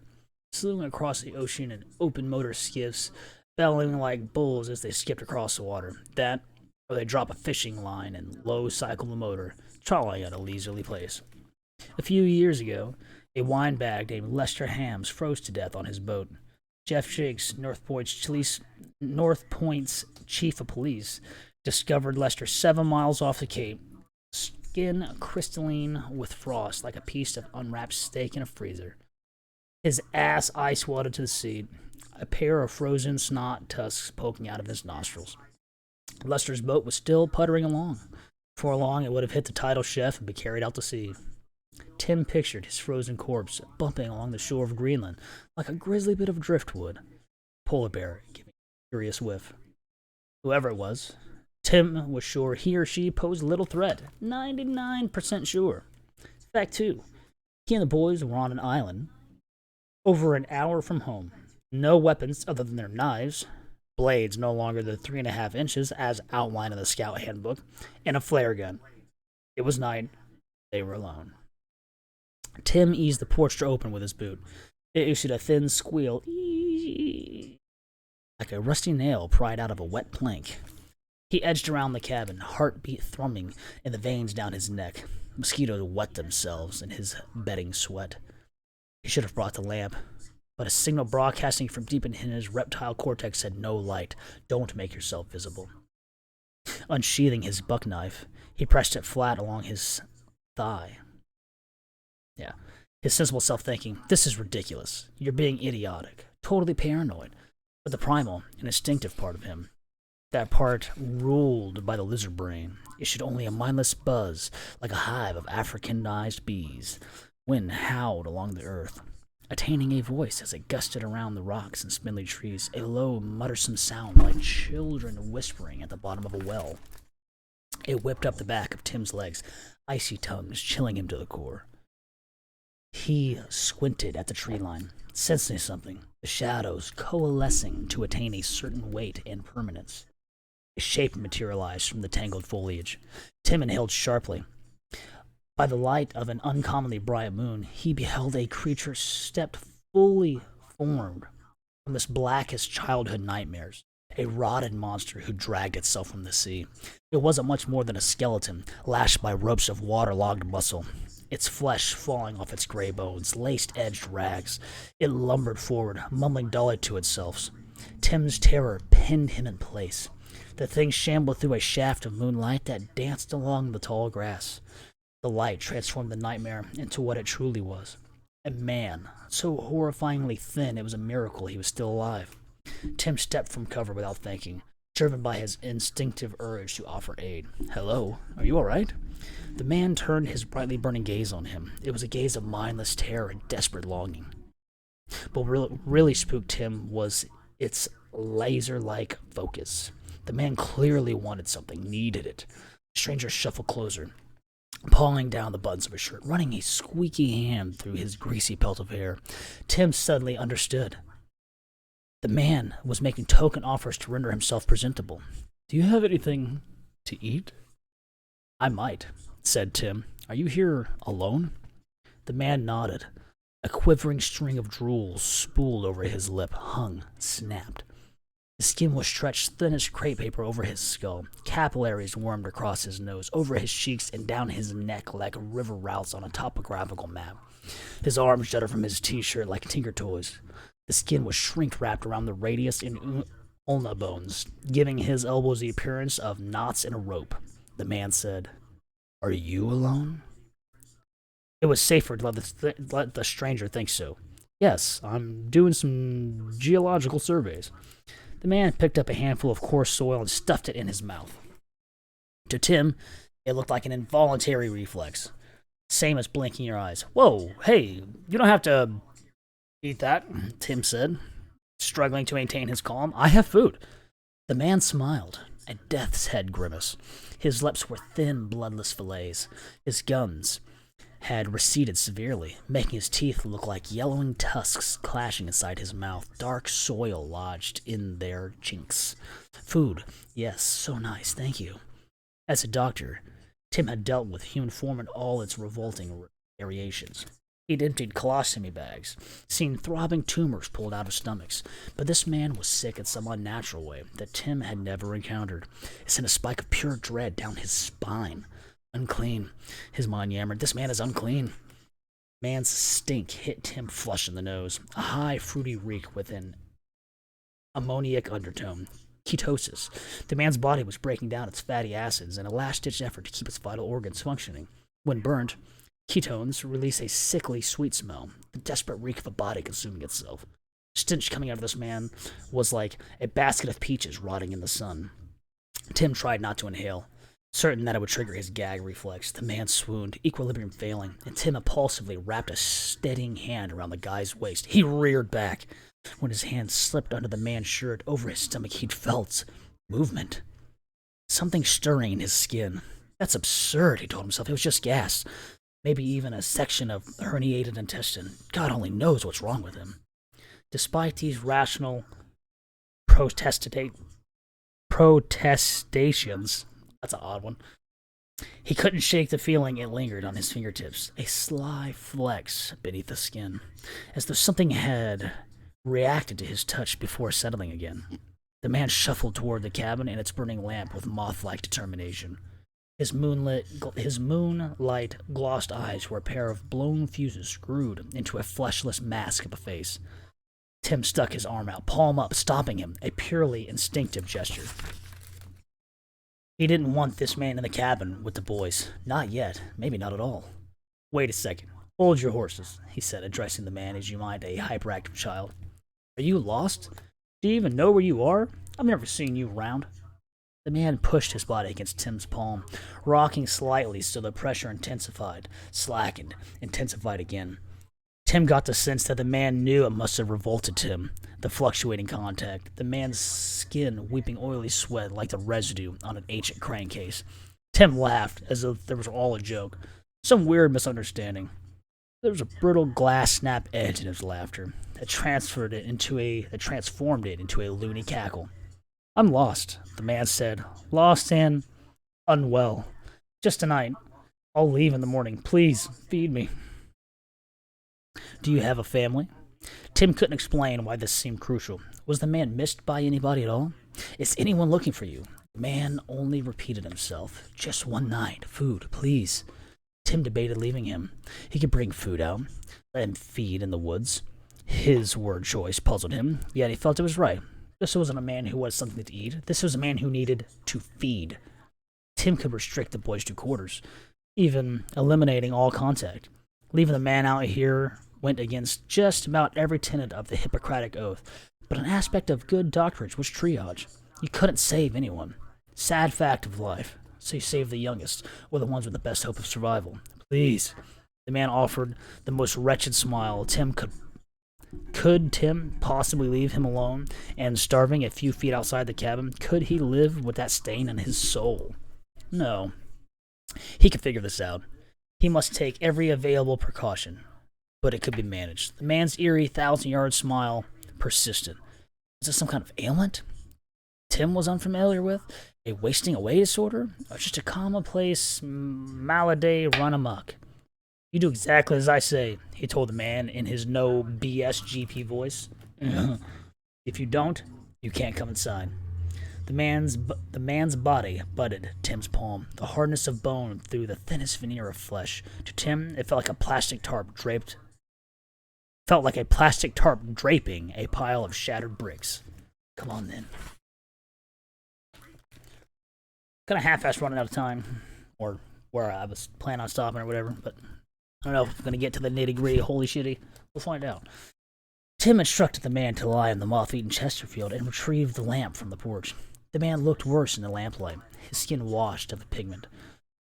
A: slewing across the ocean in open motor skiffs, bellowing like bulls as they skipped across the water. That, or they drop a fishing line and low cycle the motor, trawling at a leisurely pace. A few years ago, a windbag named Lester Hams froze to death on his boat. Jeff Jakes, North Point's chief of police, discovered Lester 7 miles off the Cape, skin crystalline with frost like a piece of unwrapped steak in a freezer. His ass ice-wadded to the sea, a pair of frozen snot tusks poking out of his nostrils. Lester's boat was still puttering along. Before long, it would have hit the tidal chef and be carried out to sea. Tim pictured his frozen corpse bumping along the shore of Greenland like a grisly bit of driftwood. Polar bear giving a curious whiff. Whoever it was, Tim was sure he or she posed little threat. 99% sure. Fact 2. He and the boys were on an island over an hour from home. No weapons other than their knives, blades no longer than 3.5 inches as outlined in the scout handbook, and a flare gun. It was night. They were alone. Tim eased the porch door open with his boot. It issued a thin squeal, like a rusty nail pried out of a wet plank. He edged around the cabin, heartbeat thrumming in the veins down his neck. Mosquitoes wet themselves in his bedding sweat. He should have brought the lamp, but a signal broadcasting from deep in his reptile cortex said no light. Don't make yourself visible. Unsheathing his buck knife, he pressed it flat along his thigh. His sensible self thinking, this is ridiculous. You're being idiotic, totally paranoid. But the primal and instinctive part of him, that part ruled by the lizard brain, issued only a mindless buzz like a hive of Africanized bees. Wind howled along the earth, attaining a voice as it gusted around the rocks and spindly trees, a low, muttersome sound like children whispering at the bottom of a well. It whipped up the back of Tim's legs, icy tongues chilling him to the core. He squinted at the tree line, sensing something, the shadows coalescing to attain a certain weight and permanence. A shape materialized from the tangled foliage. Tim inhaled sharply. By the light of an uncommonly bright moon, he beheld a creature stepped fully formed from his blackest childhood nightmares, a rotted monster who dragged itself from the sea. It wasn't much more than a skeleton, lashed by ropes of waterlogged muscle, its flesh falling off its gray bones, laced-edged rags. It lumbered forward, mumbling dully to itself. Tim's terror pinned him in place. The thing shambled through a shaft of moonlight that danced along the tall grass. The light transformed the nightmare into what it truly was. A man, so horrifyingly thin it was a miracle he was still alive. Tim stepped from cover without thinking, driven by his instinctive urge to offer aid. "Hello, are you all right?" The man turned his brightly burning gaze on him. It was a gaze of mindless terror and desperate longing. But what really spooked him was its laser-like focus. The man clearly wanted something, needed it. The stranger shuffled closer, pawing down the buttons of his shirt, running a squeaky hand through his greasy pelt of hair. Tim suddenly understood. The man was making token offers to render himself presentable. "Do you have anything to eat?" "I might," said Tim. "Are you here alone?" The man nodded. A quivering string of drool spooled over his lip, hung, snapped. The skin was stretched thin as crepe paper over his skull. Capillaries wormed across his nose, over his cheeks, and down his neck like river routes on a topographical map. His arms jutted from his t-shirt like tinker toys. The skin was shrink-wrapped around the radius and ulna bones, giving his elbows the appearance of knots in a rope. The man said, "Are you alone?" It was safer to let the stranger think so. "Yes, I'm doing some geological surveys." The man picked up a handful of coarse soil and stuffed it in his mouth. To Tim, it looked like an involuntary reflex. Same as blinking your eyes. "Whoa, hey, you don't have to eat that," Tim said, struggling to maintain his calm. "I have food." The man smiled, a death's head grimace. His lips were thin, bloodless fillets. His gums had receded severely, making his teeth look like yellowing tusks clashing inside his mouth, dark soil lodged in their chinks. "Food. Yes, so nice, thank you." As a doctor, Tim had dealt with human form in all its revolting variations. He'd emptied colostomy bags, seen throbbing tumors pulled out of stomachs, but this man was sick in some unnatural way that Tim had never encountered. It sent a spike of pure dread down his spine. "Unclean," his mind yammered. "This man is unclean." Man's stink hit Tim flush in the nose, a high, fruity reek with an ammoniac undertone. Ketosis. The man's body was breaking down its fatty acids in a last-ditch effort to keep its vital organs functioning. When burnt, ketones release a sickly sweet smell, the desperate reek of a body consuming itself. The stench coming out of this man was like a basket of peaches rotting in the sun. Tim tried not to inhale, certain that it would trigger his gag reflex. The man swooned, equilibrium failing, and Tim impulsively wrapped a steadying hand around the guy's waist. He reared back. When his hand slipped under the man's shirt over his stomach, he'd felt movement. Something stirring in his skin. "That's absurd," he told himself. "It was just gas. Maybe even a section of herniated intestine. God only knows what's wrong with him." Despite these rational protestations, that's an odd one, he couldn't shake the feeling it lingered on his fingertips, a sly flex beneath the skin, as though something had reacted to his touch before settling again. The man shuffled toward the cabin and its burning lamp with moth-like determination. His moonlight glossed eyes were a pair of blown fuses screwed into a fleshless mask of a face. Tim stuck his arm out, palm up, stopping him, a purely instinctive gesture. He didn't want this man in the cabin with the boys. Not yet. Maybe not at all. "Wait a second. Hold your horses," he said, addressing the man as you might a hyperactive child. "Are you lost? Do you even know where you are? I've never seen you around." The man pushed his body against Tim's palm, rocking slightly so the pressure intensified, slackened, intensified again. Tim got the sense that the man knew it must have revolted Tim, the fluctuating contact, the man's skin weeping oily sweat like the residue on an ancient crankcase. Tim laughed as though there was all a joke, some weird misunderstanding. There was a brittle glass snap edge in his laughter that transformed it into a loony cackle. "I'm lost," the man said. "Lost and unwell. Just tonight. I'll leave in the morning. Please, feed me." "Do you have a family?" Tim couldn't explain why this seemed crucial. Was the man missed by anybody at all? "Is anyone looking for you?" The man only repeated himself. "Just one night. Food, please." Tim debated leaving him. He could bring food out, let him feed in the woods. His word choice puzzled him, yet he felt it was right. This wasn't a man who wanted something to eat. This was a man who needed to feed. Tim could restrict the boys to quarters, even eliminating all contact. Leaving the man out here went against just about every tenet of the Hippocratic Oath, but an aspect of good doctorage was triage. You couldn't save anyone. Sad fact of life. So you save the youngest, or the ones with the best hope of survival. Please. The man offered the most wretched smile. Could Tim possibly leave him alone and starving a few feet outside the cabin? Could he live with that stain on his soul? No. He could figure this out. He must take every available precaution, but it could be managed. The man's eerie 1,000-yard smile persisted. Was this some kind of ailment Tim was unfamiliar with? A wasting away disorder? Or just a commonplace malady run amok? You do exactly as I say, he told the man in his no BS GP voice. If you don't, you can't come inside. The man's body butted Tim's palm, the hardness of bone through the thinnest veneer of flesh. To Tim, it felt like a plastic tarp draping a pile of shattered bricks. Come on, then. Kind of half-assed running out of time, or where I was planning on stopping or whatever, but I don't know if I'm going to get to the nitty-gritty holy shitty. We'll find out. Tim instructed the man to lie on the moth-eaten Chesterfield and retrieve the lamp from the porch. The man looked worse in the lamplight, his skin washed of the pigment.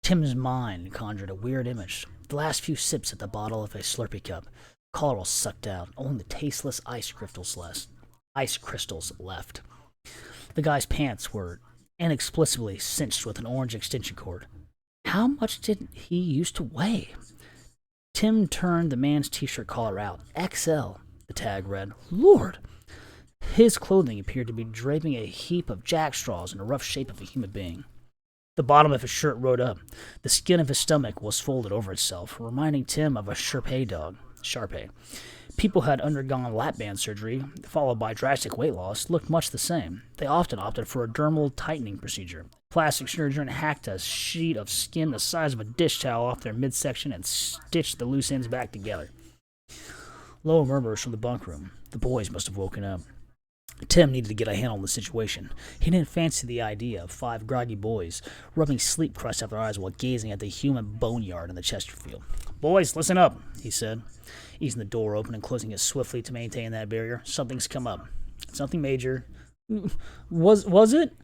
A: Tim's mind conjured a weird image. The last few sips at the bottle of a Slurpee cup. Color was sucked out, only the tasteless ice crystals left. The guy's pants were inexplicably cinched with an orange extension cord. How much did he used to weigh? Tim turned the man's t-shirt collar out. XL, the tag read. Lord! His clothing appeared to be draping a heap of jack straws in the rough shape of a human being. The bottom of his shirt rode up. The skin of his stomach was folded over itself, reminding Tim of a Shar-Pei dog. Shar-Pei. People who had undergone lap band surgery, followed by drastic weight loss, looked much the same. They often opted for a dermal tightening procedure. Plastic surgeon hacked a sheet of skin the size of a dish towel off their midsection and stitched the loose ends back together. Low murmurs from the bunk room. The boys must have woken up. Tim needed to get a handle on the situation. He didn't fancy the idea of 5 groggy boys rubbing sleep crust out their eyes while gazing at the human boneyard in the Chesterfield. Boys, listen up, he said, easing the door open and closing it swiftly to maintain that barrier. Something's come up. It's nothing major. Was it?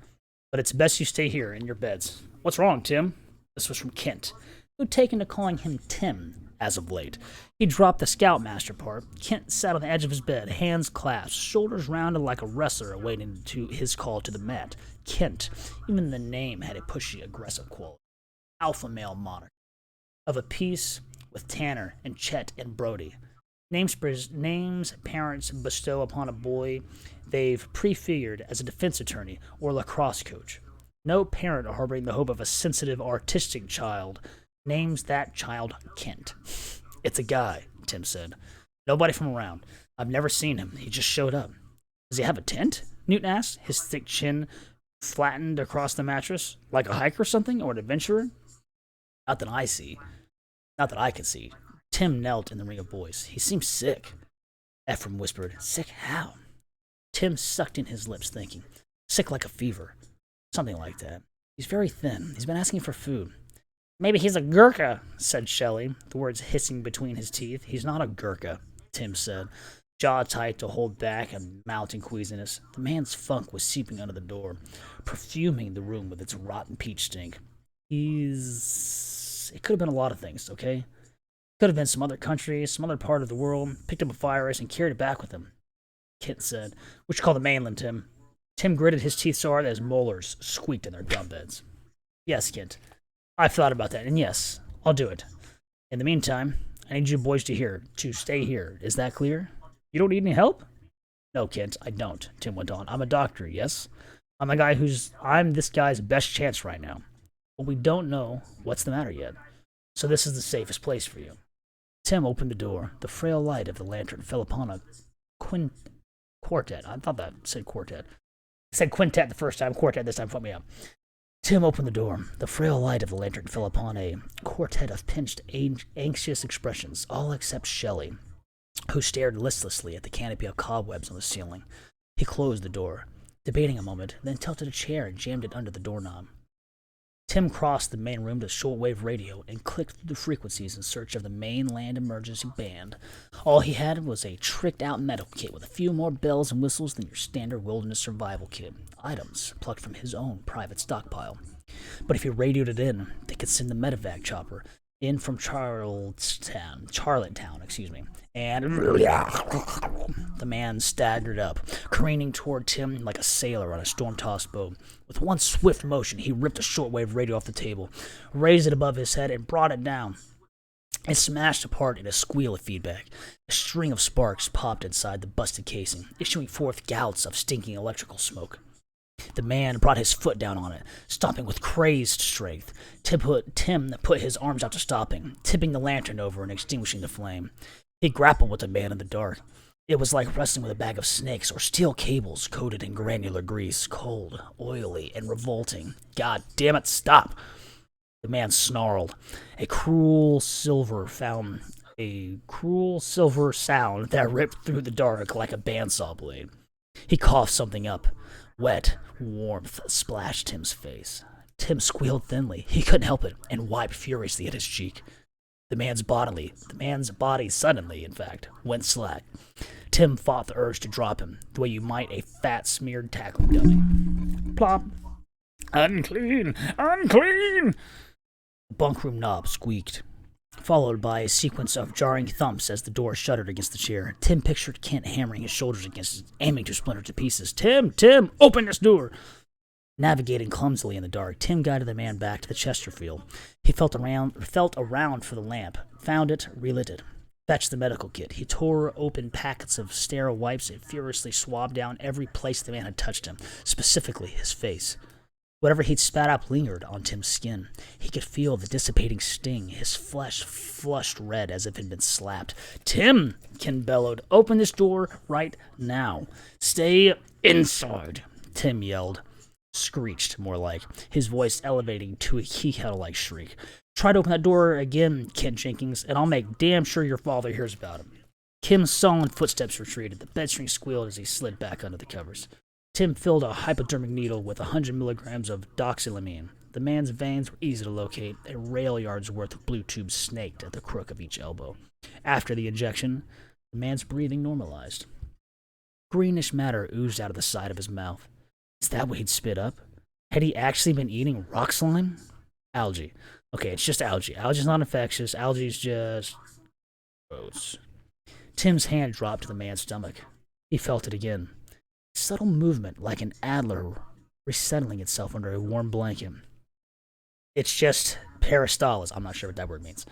A: But it's best you stay here in your beds. What's wrong, Tim? This was from Kent, who'd taken to calling him Tim as of late. He dropped the scoutmaster part. Kent sat on the edge of his bed, hands clasped, shoulders rounded like a wrestler awaiting his call to the mat. Kent, even the name had a pushy, aggressive quality. Alpha male monarch. Of a piece with Tanner and Chet and Brody. Names parents bestow upon a boy they've prefigured as a defense attorney or lacrosse coach. No parent harboring the hope of a sensitive, artistic child names that child Kent. It's a guy, Tim said. Nobody from around. I've never seen him. He just showed up. Does he have a tent? Newton asked, his thick chin flattened across the mattress. Like a hiker or something, or an adventurer? Not that I can see. Tim knelt in the ring of boys. He seems sick. Ephraim whispered. Sick how? Tim sucked in his lips, thinking. Sick like a fever. Something like that. He's very thin. He's been asking for food. Maybe he's a Gurkha, said Shelley, the words hissing between his teeth. He's not a Gurkha, Tim said, jaw tight to hold back a mounting queasiness. The man's funk was seeping under the door, perfuming the room with its rotten peach stink. It could have been a lot of things, okay? Could have been some other country, some other part of the world, picked up a virus and carried it back with him, Kent said. What you call the mainland, Tim? Tim gritted his teeth so hard that his molars squeaked in their gum beds. Yes, Kent. I've thought about that, and yes, I'll do it. In the meantime, I need you boys to stay here. Is that clear? You don't need any help? No, Kent, I don't, Tim went on. I'm a doctor, yes? I'm this guy's best chance right now. But we don't know what's the matter yet. So this is the safest place for you. Tim opened the door. The frail light of the lantern fell upon a quartet. I thought that said quartet. I said quintet the first time, quartet this time, fuck me up. Tim opened the door. The frail light of the lantern fell upon a quartet of pinched, anxious expressions, all except Shelley, who stared listlessly at the canopy of cobwebs on the ceiling. He closed the door. debating a moment, then tilted a chair and jammed it under the doorknob. Tim crossed the main room to shortwave radio and clicked through the frequencies in search of the mainland emergency band. All he had was a tricked-out medical kit with a few more bells and whistles than your standard wilderness survival kit, items plucked from his own private stockpile. But if he radioed it in, they could send the medevac chopper in from Charlottetown, and the man staggered up, careening toward Tim like a sailor on a storm-tossed boat. With one swift motion, he ripped a shortwave radio off the table, raised it above his head, and brought it down. It smashed apart in a squeal of feedback. A string of sparks popped inside the busted casing, issuing forth gouts of stinking electrical smoke. The man brought his foot down on it, stomping with crazed strength. Tim put his arms out to stop him, tipping the lantern over and extinguishing the flame. He grappled with the man in the dark. It was like wrestling with a bag of snakes or steel cables coated in granular grease, cold, oily, and revolting. God damn it, stop! The man snarled. A cruel silver sound that ripped through the dark like a bandsaw blade. He coughed something up. Wet warmth splashed Tim's face. Tim squealed thinly. He couldn't help it, and wiped furiously at his cheek. The man's body suddenly, in fact, went slack. Tim fought the urge to drop him, the way you might a fat, smeared tackling dummy. Plop. Unclean! Unclean! The bunkroom knob squeaked, followed by a sequence of jarring thumps as the door shuttered against the chair. Tim pictured Kent hammering his shoulders against it, aiming to splinter to pieces. Tim! Open this door! Navigating clumsily in the dark, Tim guided the man back to the Chesterfield. He felt around for the lamp, found it, relit it. Fetched the medical kit. He tore open packets of sterile wipes and furiously swabbed down every place the man had touched him, specifically his face. Whatever he'd spat up lingered on Tim's skin. He could feel the dissipating sting, his flesh flushed red as if it had been slapped. Tim, Ken bellowed, open this door right now. Stay inside, Tim yelled. Screeched, more like, his voice elevating to a key-kettle-like shriek. Try to open that door again, Kent Jenkins, and I'll make damn sure your father hears about him. Kim's sullen footsteps retreated. The bedstring squealed as he slid back under the covers. Tim filled a hypodermic needle with 100 milligrams of doxylamine. The man's veins were easy to locate. A rail yard's worth of blue tubes snaked at the crook of each elbow. After the injection, the man's breathing normalized. Greenish matter oozed out of the side of his mouth. Is that what he'd spit up? Had he actually been eating rock slime? Algae. Okay, it's just algae. Algae's not infectious. Algae's just gross. Tim's hand dropped to the man's stomach. He felt it again. Subtle movement, like an adder resettling itself under a warm blanket. It's just peristalsis. I'm not sure what that word means.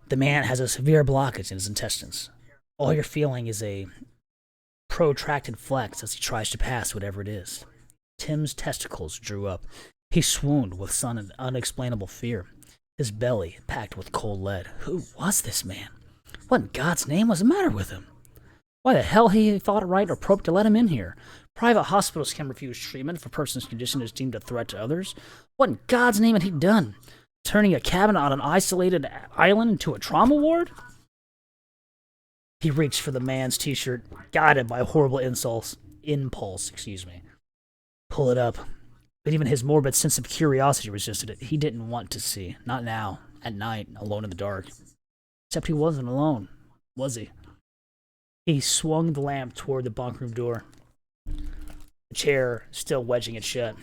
A: The man has a severe blockage in his intestines. All you're feeling is a protracted flex as he tries to pass whatever it is. Tim's testicles drew up. He swooned with some unexplainable fear, his belly packed with cold lead. Who was this man? What in God's name was the matter with him? Why the hell he thought it right or appropriate to let him in here? Private hospitals can refuse treatment if a person's condition is deemed a threat to others. What in God's name had he done? Turning a cabin on an isolated island into a trauma ward? He reached for the man's t-shirt, guided by a horrible impulse. Pull it up. But even his morbid sense of curiosity resisted it. He didn't want to see. Not now. At night, alone in the dark. Except he wasn't alone, was he? He swung the lamp toward the bunkroom door, the chair still wedging it shut.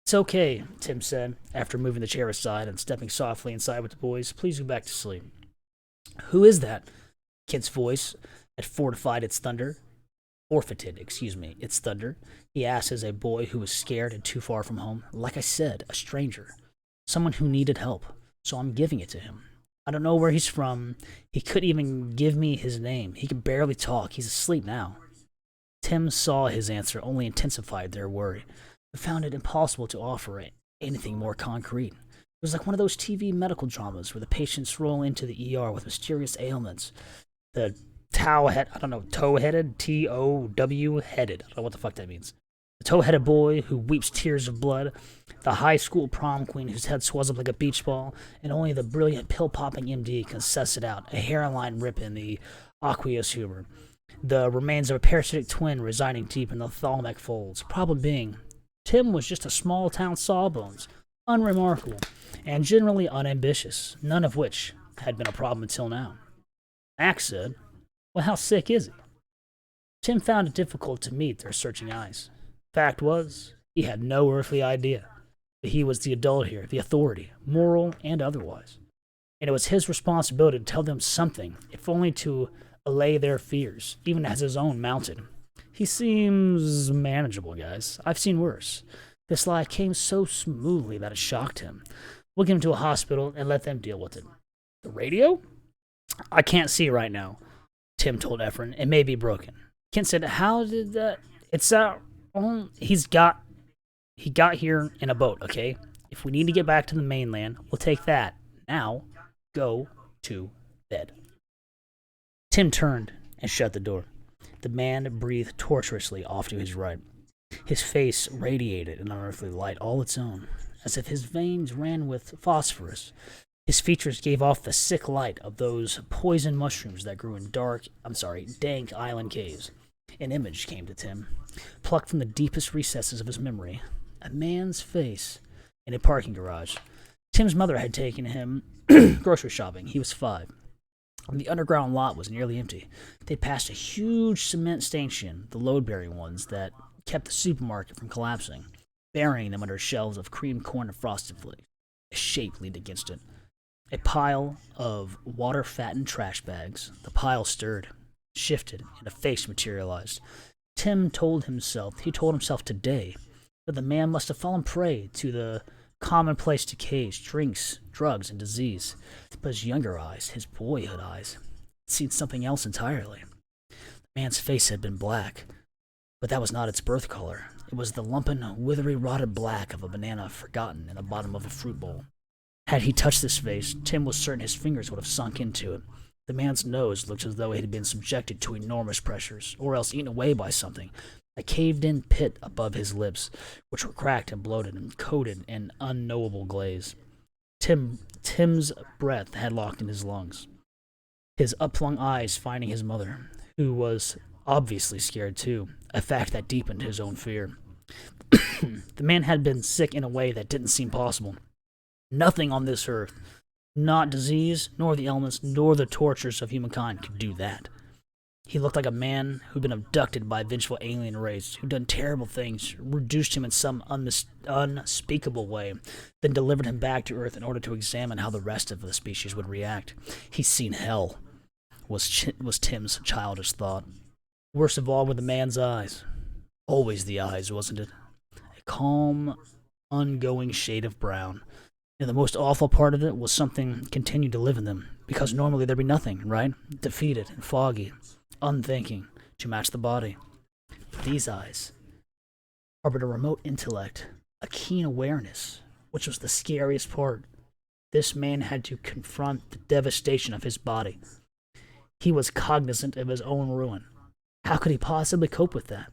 A: It's okay, Tim said, after moving the chair aside and stepping softly inside with the boys. Please go back to sleep. Who is that? Kent's voice had fortified its thunder. Forfeited, its thunder. He asked as a boy who was scared and too far from home. Like I said, a stranger. Someone who needed help. So I'm giving it to him. I don't know where he's from. He couldn't even give me his name. He could barely talk. He's asleep now. Tim saw his answer only intensified their worry, but found it impossible to offer anything more concrete. It was like one of those TV medical dramas where the patients roll into the ER with mysterious ailments. The toe-headed, T-O-W-headed. I don't know what the fuck that means. The toe-headed boy who weeps tears of blood, the high school prom queen whose head swells up like a beach ball, and only the brilliant pill-popping MD can suss it out, a hairline rip in the aqueous humor. The remains of a parasitic twin residing deep in the thalamic folds. Problem being, Tim was just a small town sawbones, unremarkable, and generally unambitious, none of which had been a problem until now. Max said, "Well, how sick is he?" Tim found it difficult to meet their searching eyes. Fact was, he had no earthly idea that he was the adult here, the authority, moral and otherwise. And it was his responsibility to tell them something, if only to allay their fears, even as his own mounted. He seems manageable, guys. I've seen worse. This lie came so smoothly that it shocked him. We'll get him to a hospital and let them deal with it. The radio? I can't see right now, Tim told Efren. It may be broken. Kent said, how did that... It's out... He got here in a boat, okay? If we need to get back to the mainland, we'll take that. Now, go to bed. Tim turned and shut the door. The man breathed tortuously off to his right. His face radiated an unearthly light all its own, as if his veins ran with phosphorus. His features gave off the sick light of those poison mushrooms that grew in dank island caves. An image came to Tim, plucked from the deepest recesses of his memory. A man's face in a parking garage. Tim's mother had taken him grocery shopping. He was 5. The underground lot was nearly empty. They passed a huge cement stanchion, the load-bearing ones that kept the supermarket from collapsing, burying them under shelves of cream corn and frosted flakes. A shape leaned against it. A pile of water-fattened trash bags. The pile stirred, shifted, and a face materialized. Tim told himself today that the man must have fallen prey to the commonplace decays, drinks, drugs, and disease. But his younger eyes, his boyhood eyes, had seen something else entirely. The man's face had been black, but that was not its birth color. It was the lumpen, withery, rotted black of a banana forgotten in the bottom of a fruit bowl. Had he touched this face, Tim was certain his fingers would have sunk into it. The man's nose looked as though it had been subjected to enormous pressures, or else eaten away by something. A caved-in pit above his lips, which were cracked and bloated and coated in unknowable glaze. Tim's breath had locked in his lungs. His upflung eyes finding his mother, who was obviously scared too, a fact that deepened his own fear. The man had been sick in a way that didn't seem possible. Nothing on this earth, not disease, nor the elements, nor the tortures of humankind could do that. He looked like a man who'd been abducted by a vengeful alien race, who'd done terrible things, reduced him in some unspeakable way, then delivered him back to Earth in order to examine how the rest of the species would react. He's seen hell, was Tim's childish thought. Worst of all were the man's eyes. Always the eyes, wasn't it? A calm, ongoing shade of brown. And the most awful part of it was something continued to live in them, because normally there'd be nothing, right? Defeated and foggy, unthinking, to match the body. But these eyes harbored a remote intellect, a keen awareness, which was the scariest part. This man had to confront the devastation of his body. He was cognizant of his own ruin. How could he possibly cope with that?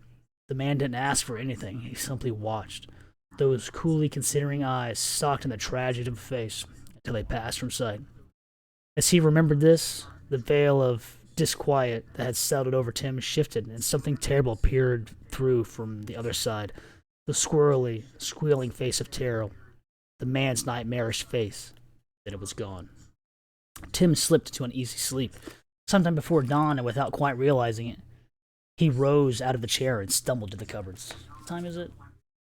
A: The man didn't ask for anything, he simply watched. Those coolly considering eyes socked in the tragedy of a face until they passed from sight. As he remembered this, the veil of disquiet that had settled over Tim shifted, and something terrible peered through from the other side. The squirrely, squealing face of Terrell, the man's nightmarish face. Then it was gone. Tim slipped into an easy sleep. Sometime before dawn, and without quite realizing it, he rose out of the chair and stumbled to the cupboards. What time is it?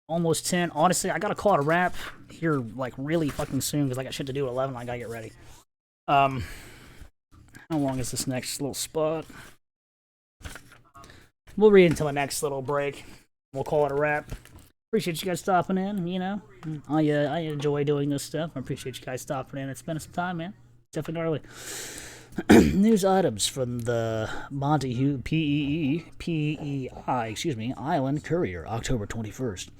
A: Almost 10. Honestly, I gotta call it a wrap here, like, really fucking soon, because I got shit to do at 11, I gotta get ready. How long is this next little spot? We'll read until the next little break. We'll call it a wrap. Appreciate you guys stopping in, you know. I enjoy doing this stuff. I appreciate you guys stopping in and spending some time, man. Definitely early. News items from the Montague PEI, Island Courier, October 21st.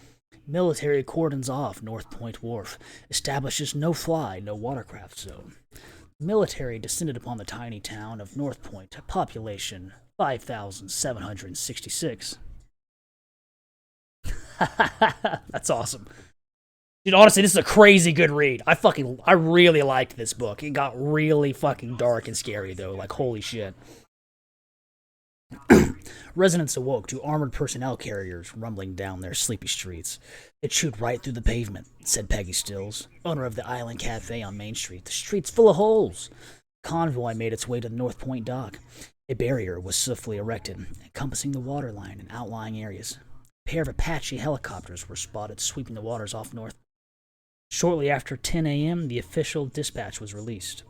A: Military cordons off North Point Wharf. Establishes no-fly, no-watercraft zone. Military descended upon the tiny town of North Point, population 5,766. That's awesome. Dude, honestly, this is a crazy good read. I really liked this book. It got really fucking dark and scary, though. Like, holy shit. Residents awoke to armored personnel carriers rumbling down their sleepy streets. It chewed right through the pavement, said Peggy Stills, owner of the Island Cafe on Main Street. The street's full of holes. The convoy made its way to the North Point dock. A barrier was swiftly erected, encompassing the waterline and outlying areas. A pair of Apache helicopters were spotted sweeping the waters off North. Shortly after 10 a.m., the official dispatch was released,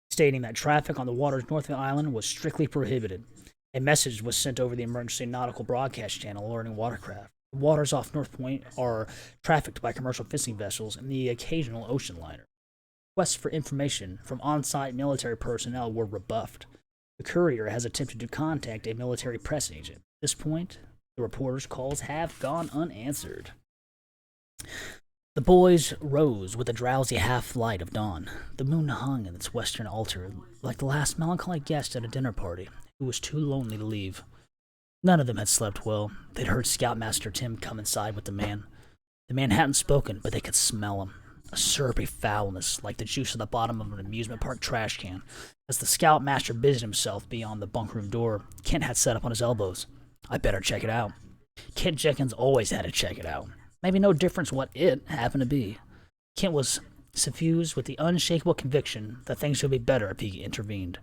A: stating that traffic on the waters north of the island was strictly prohibited. A message was sent over the emergency nautical broadcast channel alerting watercraft. The waters off North Point are trafficked by commercial fishing vessels and the occasional ocean liner. Requests for information from on-site military personnel were rebuffed. The courier has attempted to contact a military press agent. At this point, the reporter's calls have gone unanswered. The boys rose with the drowsy half-light of dawn. The moon hung in its western altar like the last melancholy guest at a dinner party who was too lonely to leave. None of them had slept well. They'd heard Scoutmaster Tim come inside with the man. The man hadn't spoken, but they could smell him. A syrupy foulness, like the juice at the bottom of an amusement park trash can. As the Scoutmaster busied himself beyond the bunk room door, Kent had sat up on his elbows. "I better check it out." Kent Jenkins always had to check it out. Maybe no difference what it happened to be. Kent was suffused with the unshakable conviction that things would be better if he intervened.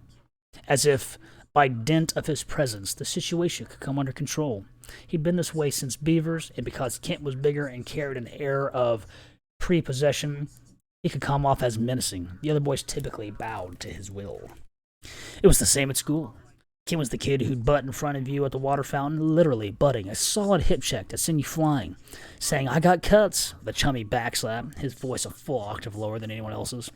A: As if, by dint of his presence, the situation could come under control. He'd been this way since Beavers, and because Kent was bigger and carried an air of prepossession, he could come off as menacing. The other boys typically bowed to his will. It was the same at school. Kent was the kid who'd butt in front of you at the water fountain, literally butting a solid hip check to send you flying, saying, "I got cuts," with a chummy backslap, his voice a full octave lower than anyone else's.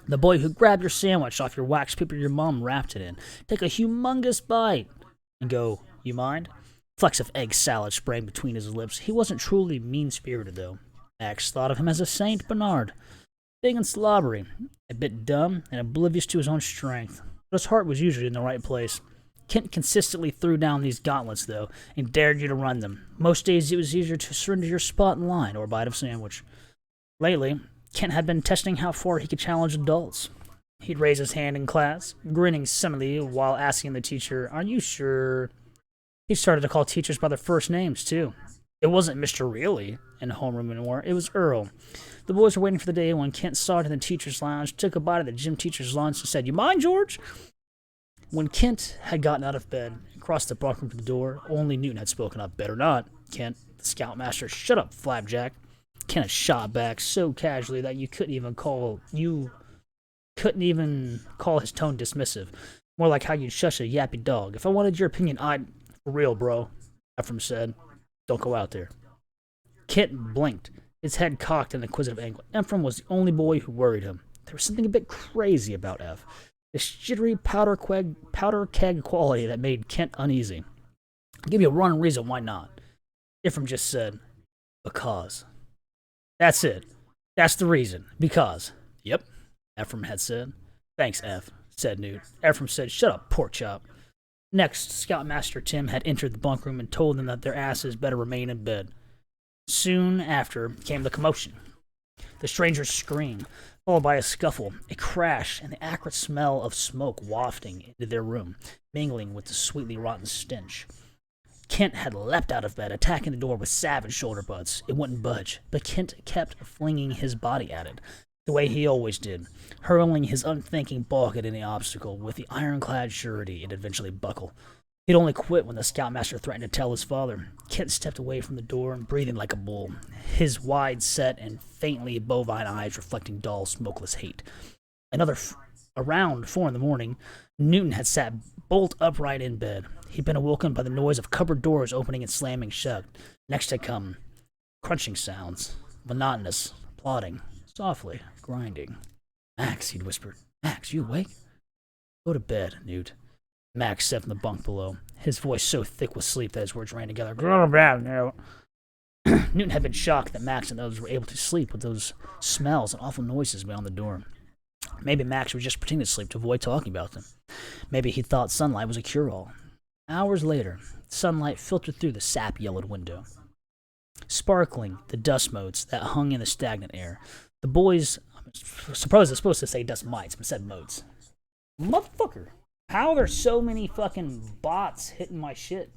A: The boy who grabbed your sandwich off your wax paper your mom wrapped it in, take a humongous bite, and go, "You mind?" Flecks of egg salad sprang between his lips. He wasn't truly mean-spirited, though. Max thought of him as a Saint Bernard, big and slobbery, a bit dumb and oblivious to his own strength. But his heart was usually in the right place. Kent consistently threw down these gauntlets, though, and dared you to run them. Most days it was easier to surrender your spot in line or a bite of sandwich. Lately, Kent had been testing how far he could challenge adults. He'd raise his hand in class, grinning similarly while asking the teacher, "Are you sure?" He started to call teachers by their first names, too. It wasn't Mr. Really in the homeroom anymore. It was Earl. The boys were waiting for the day when Kent saw it in the teacher's lounge, took a bite of the gym teacher's lunch, and said, "You mind, George?" When Kent had gotten out of bed and crossed the bunk room to the door, only Newton had spoken up. "Better not, Kent." The Scoutmaster, "Shut up, Flapjack." Kent had shot back so casually that you couldn't even call his tone dismissive. More like how you'd shush a yappy dog. "If I wanted your opinion, I'd..." "For real, bro," Ephraim said. "Don't go out there." Kent blinked, his head cocked in an inquisitive angle. Ephraim was the only boy who worried him. There was something a bit crazy about Eph. This jittery powder keg quality that made Kent uneasy. "I'll give you a run reason why not." Ephraim just said, "Because." "That's it. That's the reason. Because." "Yep," Ephraim had said. "Thanks, Eph," said Newt. Ephraim said, "Shut up, pork chop." Next, Scoutmaster Tim had entered the bunk room and told them that their asses better remain in bed. Soon after came the commotion. The stranger's scream, followed by a scuffle, a crash, and the acrid smell of smoke wafting into their room, mingling with the sweetly rotten stench. Kent had leapt out of bed, attacking the door with savage shoulder butts. It wouldn't budge, but Kent kept flinging his body at it, the way he always did, hurling his unthinking bulk at any obstacle with the ironclad surety it'd eventually buckle. He'd only quit when the Scoutmaster threatened to tell his father. Kent stepped away from the door, breathing like a bull, his wide-set and faintly bovine eyes reflecting dull, smokeless hate. Around 4 in the morning, Newton had sat bolt upright in bed. He'd been awoken by the noise of cupboard doors opening and slamming shut. Next had come crunching sounds, monotonous, plodding, softly, grinding. "Max," he'd whispered. "Max, you awake?" "Go to bed, Newt." Max sat from the bunk below, his voice so thick with sleep that his words ran together. "Go to bed, Newt." Newton had been shocked that Max and others were able to sleep with those smells and awful noises beyond the door. Maybe Max was just pretending to sleep to avoid talking about them. Maybe he thought sunlight was a cure-all. Hours later, sunlight filtered through the sap-yellowed window, sparkling the dust motes that hung in the stagnant air. The boys, I suppose it's supposed to say dust mites, but said motes. Motherfucker, how are there so many fucking bots hitting my shit?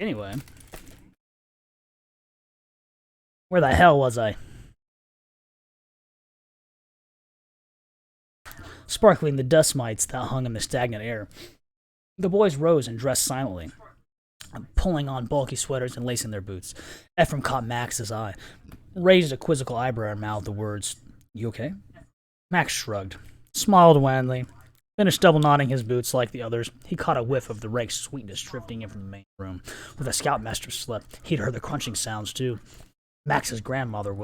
A: Anyway, where the hell was I? Sparkling the dust mites that hung in the stagnant air. The boys rose and dressed silently, pulling on bulky sweaters and lacing their boots. Ephraim caught Max's eye, raised a quizzical eyebrow and mouthed the words, "You okay?" Max shrugged, smiled wanly, finished double knotting his boots like the others. He caught a whiff of the rank sweetness drifting in from the main room. Where the scoutmaster slept, he'd heard the crunching sounds too. Max's grandfather,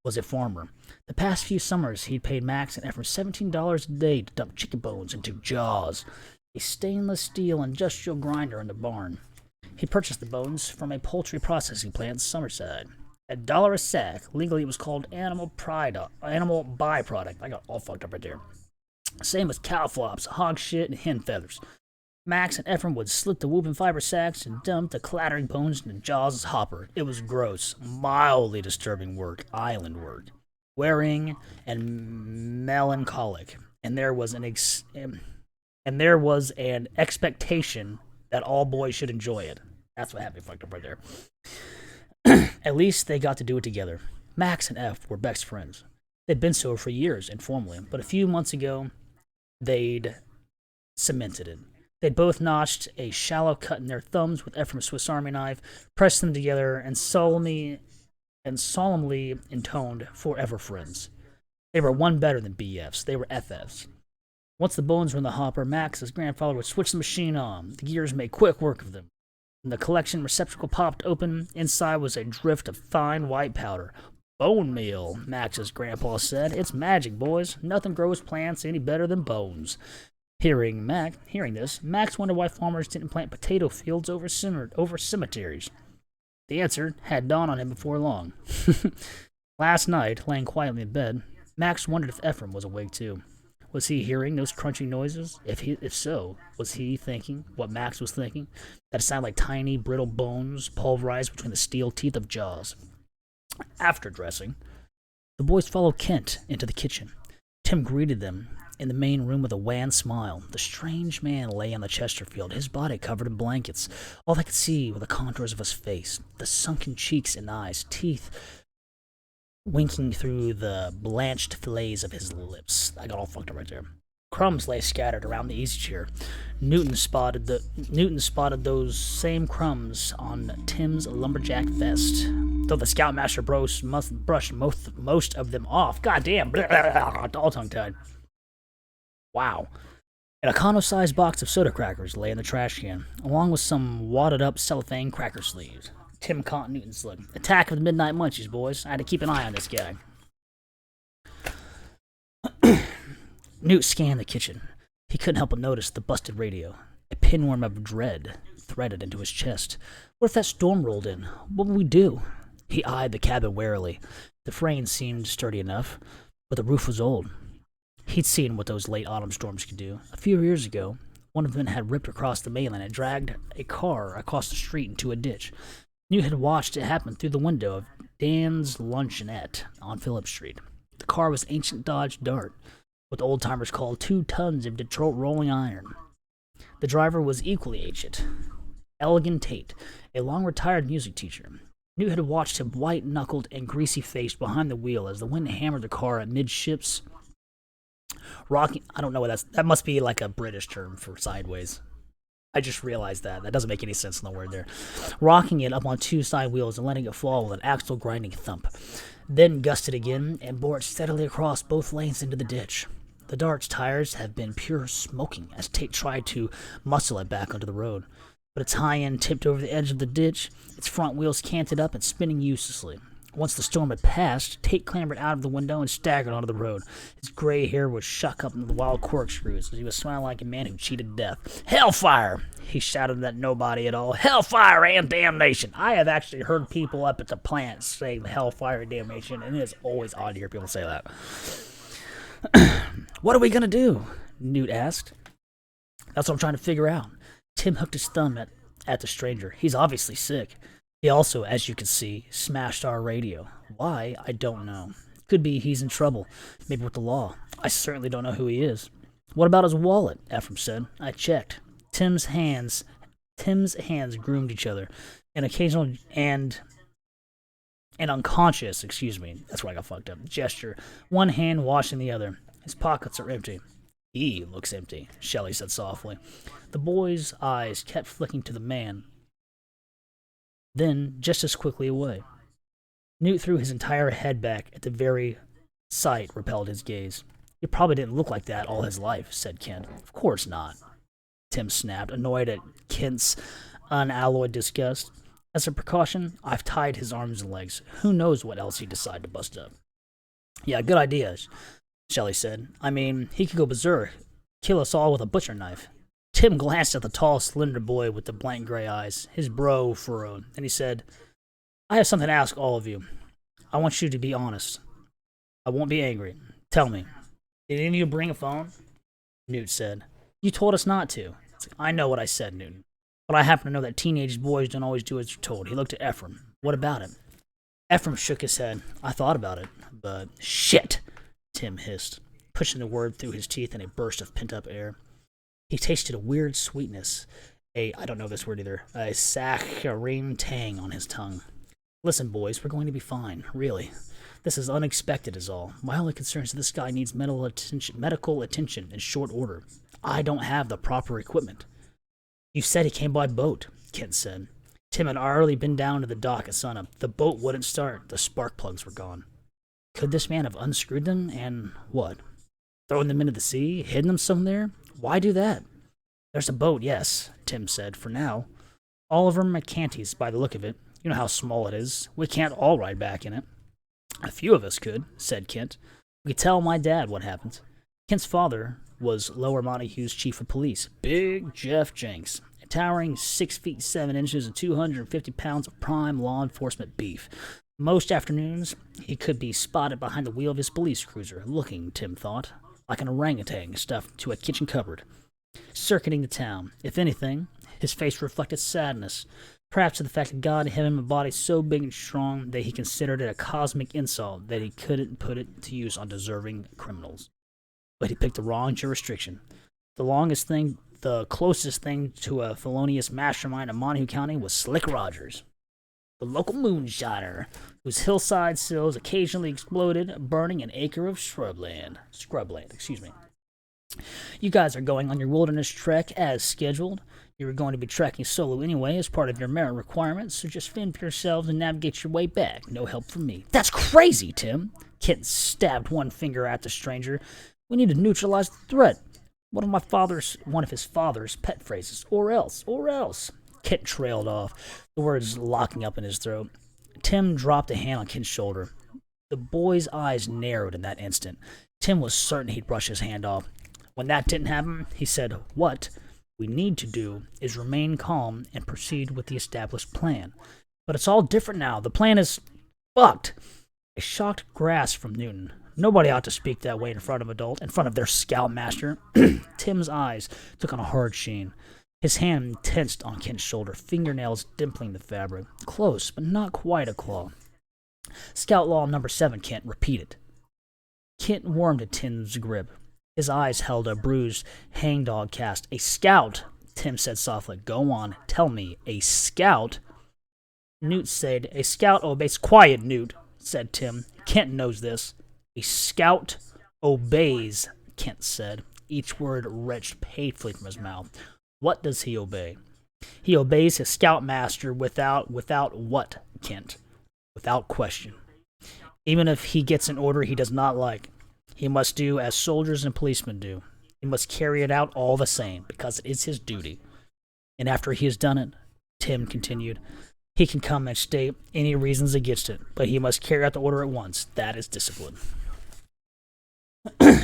A: was a farmer. The past few summers, he'd paid Max and Ephraim $17 a day to dump chicken bones into Jaws, a stainless steel industrial grinder in the barn. He purchased the bones from a poultry processing plant in Summerside. $1 a sack. Legally, it was called animal byproduct. I got all fucked up right there. Same with cow flops, hog shit, and hen feathers. Max and Ephraim would slit the woven fiber sacks and dump the clattering bones into Jaws' hopper. It was gross, mildly disturbing work, island work, wearing and melancholic. And there was an expectation that all boys should enjoy it. That's what happened fucked up right there. At least they got to do it together. Max and F were best friends. They'd been so for years, informally, but a few months ago, they'd cemented it. They'd both notched a shallow cut in their thumbs with Ephraim's Swiss Army knife, pressed them together, and solemnly intoned "Forever Friends." They were one better than BFs. They were FFs. Once the bones were in the hopper, Max's grandfather would switch the machine on. The gears made quick work of them. When the collection receptacle popped open, inside was a drift of fine white powder. "Bone meal," Max's grandpa said. "It's magic, boys. Nothing grows plants any better than bones." Hearing this, Max wondered why farmers didn't plant potato fields over cemeteries. The answer had dawned on him before long. Last night, laying quietly in bed, Max wondered if Ephraim was awake too. Was he hearing those crunching noises? If so, was he thinking what Max was thinking? That it sounded like tiny, brittle bones pulverized between the steel teeth of Jaws. After dressing, the boys followed Kent into the kitchen. Tim greeted them in the main room with a wan smile. The strange man lay on the Chesterfield, his body covered in blankets. All they could see were the contours of his face, the sunken cheeks and eyes, teeth winking through the blanched fillets of his lips. I got all fucked up right there. Crumbs lay scattered around the easy chair. Newton spotted those same crumbs on Tim's lumberjack vest. Though the scoutmaster brushed most of them off. Goddamn, all tongue-tied. Wow. An econo-sized box of soda crackers lay in the trash can, along with some wadded-up cellophane cracker sleeves. Tim caught Newton's look. "Attack of the Midnight Munchies, boys. I had to keep an eye on this guy." Newt scanned the kitchen. He couldn't help but notice the busted radio. A pinworm of dread threaded into his chest. What if that storm rolled in? What would we do? He eyed the cabin warily. The frame seemed sturdy enough, but the roof was old. He'd seen what those late autumn storms could do. A few years ago, one of them had ripped across the mainland and dragged a car across the street into a ditch. Newt had watched it happen through the window of Dan's Luncheonette on Phillip Street. The car was ancient Dodge Dart, what the old-timers called 2 tons of Detroit rolling iron. The driver was equally ancient, Elgin Tate, a long-retired music teacher. Newt had watched him white-knuckled and greasy-faced behind the wheel as the wind hammered the car amidships, rocking. I don't know what that must be like a British term for sideways. I just realized that. That doesn't make any sense in the word there. Rocking it up on 2 side wheels and letting it fall with an axle grinding thump. Then gusted again and bore it steadily across both lanes into the ditch. The Dart's tires have been pure smoking as Tate tried to muscle it back onto the road. But its high end tipped over the edge of the ditch, its front wheels canted up and spinning uselessly. Once the storm had passed, Tate clambered out of the window and staggered onto the road. His gray hair was shuck up into the wild corkscrews as he was smiling like a man who cheated death. "Hellfire!" he shouted at nobody at all. "Hellfire and damnation!" I have actually heard people up at the plant say hellfire and damnation, and it is always odd to hear people say that. "What are we going to do?" Newt asked. "That's what I'm trying to figure out." Tim hooked his thumb at the stranger. "He's obviously sick. He also, as you can see, smashed our radio. Why, I don't know. Could be he's in trouble, maybe with the law. I certainly don't know who he is." "What about his wallet?" Ephraim said. "I checked. Tim's hands Tim's hands groomed each other, an occasional and an unconscious, that's where I got fucked up, gesture, one hand washing the other. His pockets are empty. He looks empty, Shelley said softly. The boy's eyes kept flicking to the man, then just as quickly away. Newt threw his entire head back at the very sight repelled his gaze. He probably didn't look like that all his life, said Kent. Of course not, Tim snapped, annoyed at Kent's unalloyed disgust. As a precaution, I've tied his arms and legs. Who knows what else he'd decide to bust up. Yeah, good idea, Shelley said. I mean, he could go berserk, kill us all with a butcher knife. Tim glanced at the tall, slender boy with the blank gray eyes, his brow furrowed, and he said, I have something to ask all of you. I want you to be honest. I won't be angry. Tell me, did any of you bring a phone? Newt said. You told us not to. I know what I said, Newton. But I happen to know that teenage boys don't always do as you're told. He looked at Ephraim. What about it? Ephraim shook his head. I thought about it, but... Shit! Tim hissed, pushing the word through his teeth in a burst of pent-up air. He tasted a weird sweetness, I don't know this word either, a saccharine tang on his tongue. Listen, boys, we're going to be fine, really. This is unexpected is all. My only concern is that this guy needs medical attention in short order. I don't have the proper equipment. You said he came by boat, Kent said. Tim had already been down to the dock at sunup. The boat wouldn't start. The spark plugs were gone. Could this man have unscrewed them and what? Thrown them into the sea? Hidden them somewhere? Why do that? There's a boat, yes, Tim said, for now. All of them are canties by the look of it. You know how small it is. We can't all ride back in it. A few of us could, said Kent. We could tell my dad what happened. Kent's father was Lower Montague's chief of police, Big Jeff Jenks, a towering 6 feet 7 inches and 250 pounds of prime law enforcement beef. Most afternoons, he could be spotted behind the wheel of his police cruiser, looking, Tim thought, like an orangutan stuffed to a kitchen cupboard, circuiting the town. If anything, his face reflected sadness, perhaps to the fact that God had him a body so big and strong that he considered it a cosmic insult that he couldn't put it to use on deserving criminals. But he picked the wrong jurisdiction. The closest thing to a felonious mastermind in Montague County was Slick Rogers, the local moonshiner, whose hillside sills occasionally exploded, burning an acre of scrubland. You guys are going on your wilderness trek as scheduled. You were going to be trekking solo anyway as part of your merit requirements, so just fend for yourselves and navigate your way back. No help from me. That's crazy, Tim! Kent stabbed one finger at the stranger. We need to neutralize the threat. One of his father's pet phrases. Or else. Kent trailed off, the words locking up in his throat. Tim dropped a hand on Kent's shoulder. The boy's eyes narrowed in that instant. Tim was certain he'd brush his hand off. When that didn't happen, he said, What we need to do is remain calm and proceed with the established plan. But it's all different now. The plan is fucked. A shocked grasp from Newton. Nobody ought to speak that way in front of their scoutmaster. Tim's eyes took on a hard sheen. His hand tensed on Kent's shoulder, fingernails dimpling the fabric. Close, but not quite a claw. Scout law number 7, Kent, repeat it. Kent warmed to Tim's grip. His eyes held a bruised hangdog cast. A scout, Tim said softly. Go on, tell me, a scout? Newt said, a scout obeys. Quiet, Newt, said Tim. Kent knows this. A scout obeys, Kent said. Each word wrenched painfully from his mouth. What does he obey? He obeys his scoutmaster without what, Kent? Without question. Even if he gets an order he does not like, he must do as soldiers and policemen do. He must carry it out all the same, because it is his duty. And after he has done it, Tim continued, he can come and state any reasons against it, but he must carry out the order at once. That is discipline.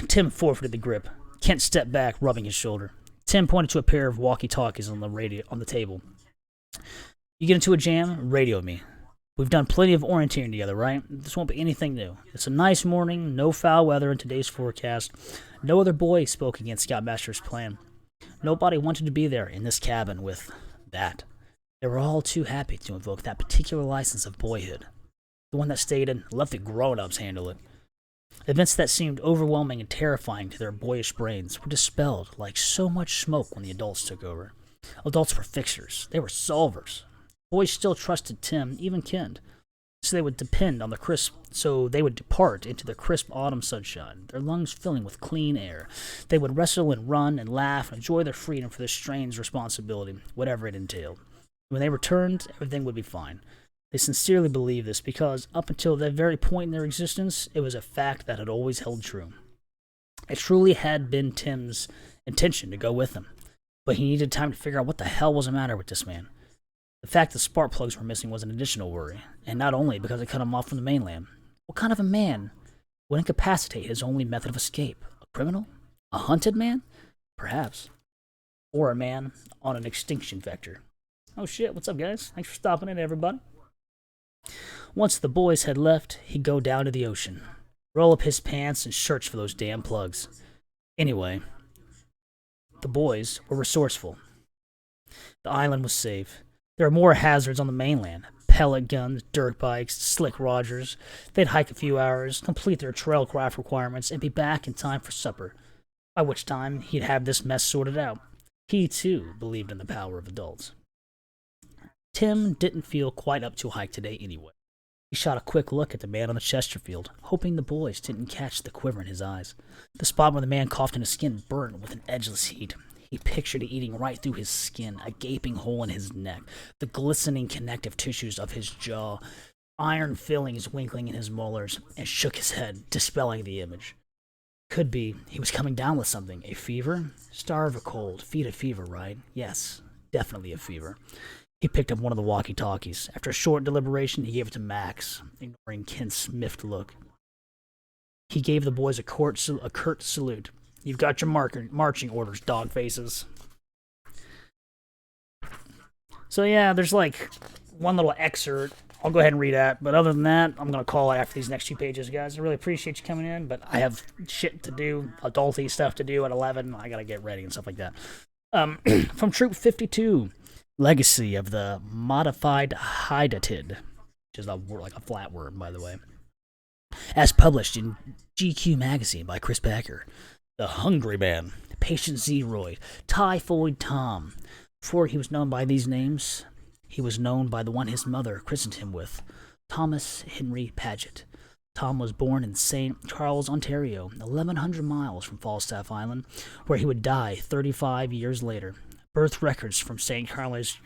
A: Tim forfeited the grip. Kent stepped back, rubbing his shoulder. Tim pointed to a pair of walkie-talkies on the table. You get into a jam, radio me. We've done plenty of orienteering together, right? This won't be anything new. It's a nice morning, no foul weather in today's forecast. No other boy spoke against Scoutmaster's plan. Nobody wanted to be there in this cabin with that. They were all too happy to invoke that particular license of boyhood. The one that stayed and let the grown-ups handle it. Events that seemed overwhelming and terrifying to their boyish brains were dispelled like so much smoke when the adults took over. Adults were fixers. They were solvers. Boys still trusted Tim, even Kent. So they would depart into the crisp autumn sunshine, their lungs filling with clean air. They would wrestle and run and laugh and enjoy their freedom for this strange responsibility, whatever it entailed. When they returned, everything would be fine. They sincerely believed this because, up until that very point in their existence, it was a fact that had always held true. It truly had been Tim's intention to go with them, but he needed time to figure out what the hell was the matter with this man. The fact that spark plugs were missing was an additional worry, and not only because it cut him off from the mainland. What kind of a man would incapacitate his only method of escape? A criminal? A hunted man? Perhaps. Or a man on an extinction vector. Oh shit, what's up guys? Thanks for stopping in, everybody. Once the boys had left, he'd go down to the ocean, roll up his pants, and search for those damn plugs. Anyway, the boys were resourceful. The island was safe. There were more hazards on the mainland. Pellet guns, dirt bikes, slick Rogers. They'd hike a few hours, complete their trailcraft requirements, and be back in time for supper, by which time he'd have this mess sorted out. He, too, believed in the power of adults. Tim didn't feel quite up to a hike today anyway. He shot a quick look at the man on the Chesterfield, hoping the boys didn't catch the quiver in his eyes. The spot where the man coughed in his skin burned with an edgeless heat. He pictured it eating right through his skin, a gaping hole in his neck, the glistening connective tissues of his jaw, iron fillings winkling in his molars, and shook his head, dispelling the image. Could be he was coming down with something. A fever? Starve a cold, feed a fever, right? Yes, definitely a fever. He picked up one of the walkie-talkies. After a short deliberation, he gave it to Max, ignoring Kent's miffed look. He gave the boys a curt salute. You've got your marching orders, dog faces. So yeah, there's like one little excerpt. I'll go ahead and read that. But other than that, I'm going to call it after these next 2 pages, guys. I really appreciate you coming in, but I have shit to do, adulty stuff to do at 11. I got to get ready and stuff like that. From Troop 52, Legacy of the Modified Hydatid, which is a word, like a flat word, by the way. As published in GQ magazine by Chris Packer. The Hungry Man, Patient Zeroid, Typhoid Tom. Before he was known by these names, he was known by the one his mother christened him with, Thomas Henry Paget. Tom was born in St. Charles, Ontario, 1,100 miles from Falstaff Island, where he would die 35 years later. Birth records from St. Charles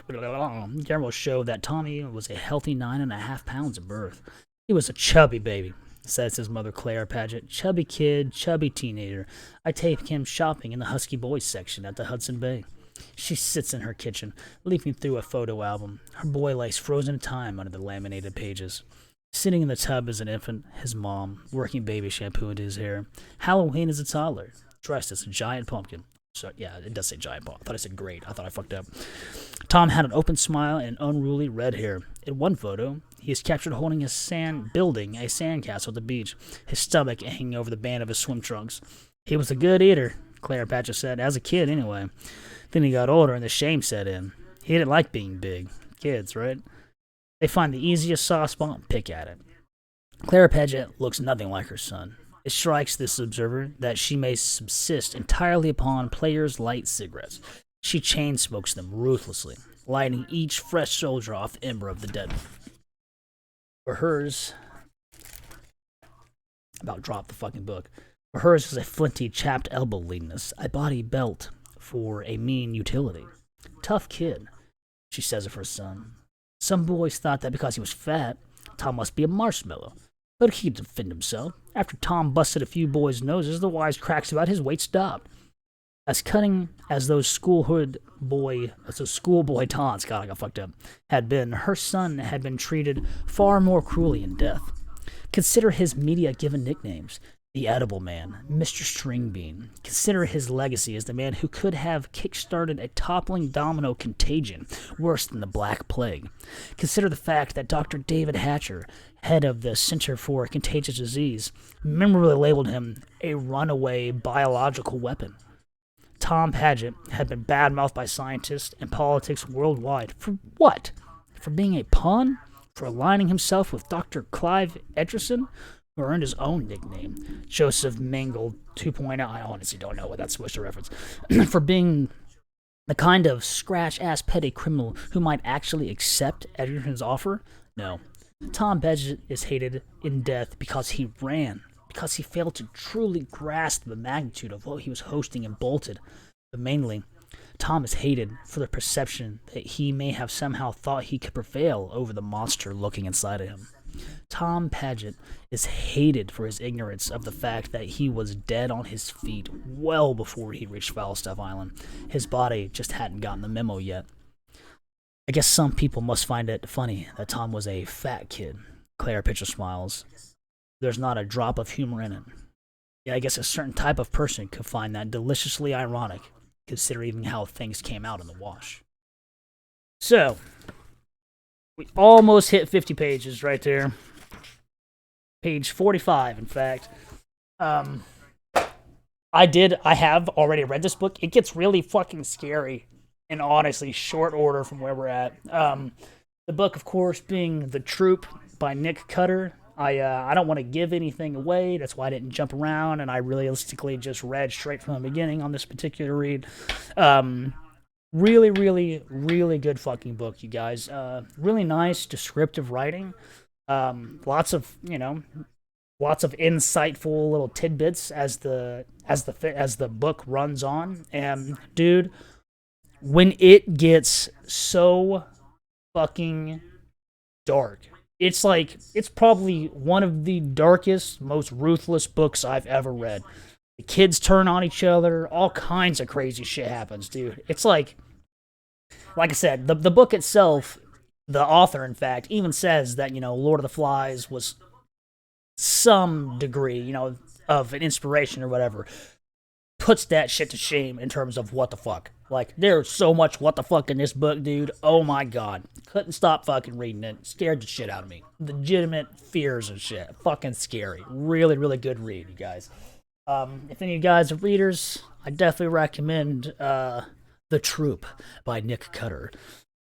A: general show that Tommy was a healthy 9.5 pounds at birth. He was a chubby baby, says his mother Claire Paget. Chubby kid, chubby teenager. I take him shopping in the Husky Boys section at the Hudson Bay. She sits in her kitchen, leafing through a photo album. Her boy lies frozen in time under the laminated pages. Sitting in the tub as an infant, his mom, working baby shampoo into his hair. Halloween as a toddler, dressed as a giant pumpkin. So, yeah, it does say giant pumpkin. I thought I said great. I thought I fucked up. Tom had an open smile and unruly red hair. In one photo, he is captured holding building a sandcastle at the beach, his stomach hanging over the band of his swim trunks. He was a good eater, Claire Paget said, as a kid anyway. Then he got older and the shame set in. He didn't like being big. Kids, right? They find the easiest soft spot and pick at it. Claire Paget looks nothing like her son. It strikes this observer that she may subsist entirely upon Players' light cigarettes. She chain smokes them ruthlessly, lighting each fresh soldier off the ember of the dead. For hers, about drop the fucking book. For hers is a flinty, chapped elbow leanness, a body belt for a mean utility. Tough kid, she says of her son. Some boys thought that because he was fat, Tom must be a marshmallow. But he could defend himself. After Tom busted a few boys' noses, the wisecracks about his weight stopped. As cunning as those schoolboy taunts, God, I got fucked up, had been, her son had been treated far more cruelly in death. Consider his media-given nicknames. The Edible Man, Mr. Stringbean. Consider his legacy as the man who could have kick-started a toppling domino contagion worse than the Black Plague. Consider the fact that Dr. David Hatcher, head of the Center for Contagious Disease, memorably labeled him a runaway biological weapon. Tom Paget had been badmouthed by scientists and politics worldwide. For what? For being a pawn? For aligning himself with Dr. Clive Edgerson? Who earned his own nickname, Joseph Mengele 2.0. I honestly don't know what that's supposed to reference. For being The kind of scratch-ass petty criminal who might actually accept Edgerton's offer? No. Tom Paget is hated in death because he ran, because he failed to truly grasp the magnitude of what he was hosting in Bolted. But mainly, Tom is hated for the perception that he may have somehow thought he could prevail over the monster lurking inside of him. Tom Paget is hated for his ignorance of the fact that he was dead on his feet well before he reached Falstaff Island. His body just hadn't gotten the memo yet. I guess some people must find it funny that Tom was a fat kid. Claire Pitcher smiles. There's not a drop of humor in it. Yeah, I guess a certain type of person could find that deliciously ironic, considering how things came out in the wash. So, we almost hit 50 pages right there. Page 45, in fact. I have already read this book. It gets really fucking scary in honestly short order from where we're at. The book, of course, being The Troop by Nick Cutter. I don't want to give anything away. That's why I didn't jump around, and I realistically just read straight from the beginning on this particular read. Really, really, really good fucking book, you guys. Really nice descriptive writing. Lots of insightful little tidbits as the book runs on. And dude, when it gets so fucking dark, it's probably one of the darkest, most ruthless books I've ever read. The kids turn on each other, all kinds of crazy shit happens, dude. It's like I said, the book itself, the author, in fact, even says that, Lord of the Flies was some degree, of an inspiration or whatever. Puts that shit to shame in terms of what the fuck. Like, there's so much what the fuck in this book, dude. Oh my god. Couldn't stop fucking reading it. Scared the shit out of me. Legitimate fears and shit. Fucking scary. Really, really good read, you guys. If any of you guys are readers, I definitely recommend The Troop by Nick Cutter.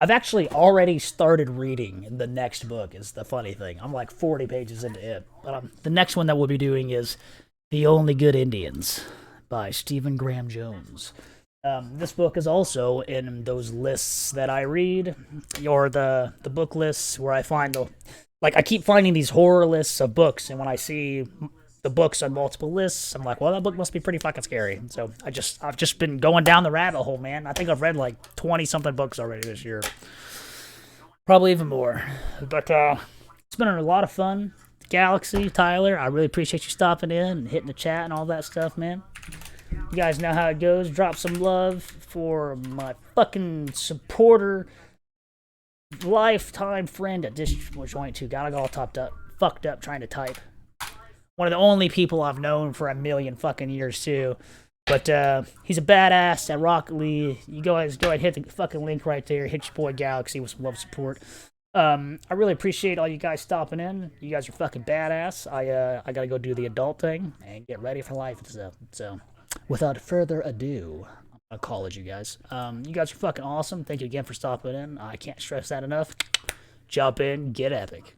A: I've actually already started reading the next book, is the funny thing. I'm like 40 pages into it. But the next one that we'll be doing is The Only Good Indians by Stephen Graham Jones. This book is also in those lists that I read, or the book lists where I find I keep finding these horror lists of books, and when I see the books on multiple lists, I'm like, well, that book must be pretty fucking scary. So I've just been going down the rabbit hole, man. I think I've read like 20-something books already this year. Probably even more. But it's been a lot of fun. Galaxy, Tyler, I really appreciate you stopping in and hitting the chat and all that stuff, man. You guys know how it goes. Drop some love for my fucking supporter, lifetime friend at District Joint 2. Got all fucked up trying to type. One of the only people I've known for a million fucking years, too. But he's a badass at Rocket League. You guys go ahead and hit the fucking link right there. Hit your boy Galaxy with some love support. I really appreciate all you guys stopping in. You guys are fucking badass. I gotta go do the adult thing and get ready for life and stuff. So, without further ado, I'm gonna call it, you guys. You guys are fucking awesome. Thank you again for stopping in. I can't stress that enough. Jump in, get epic.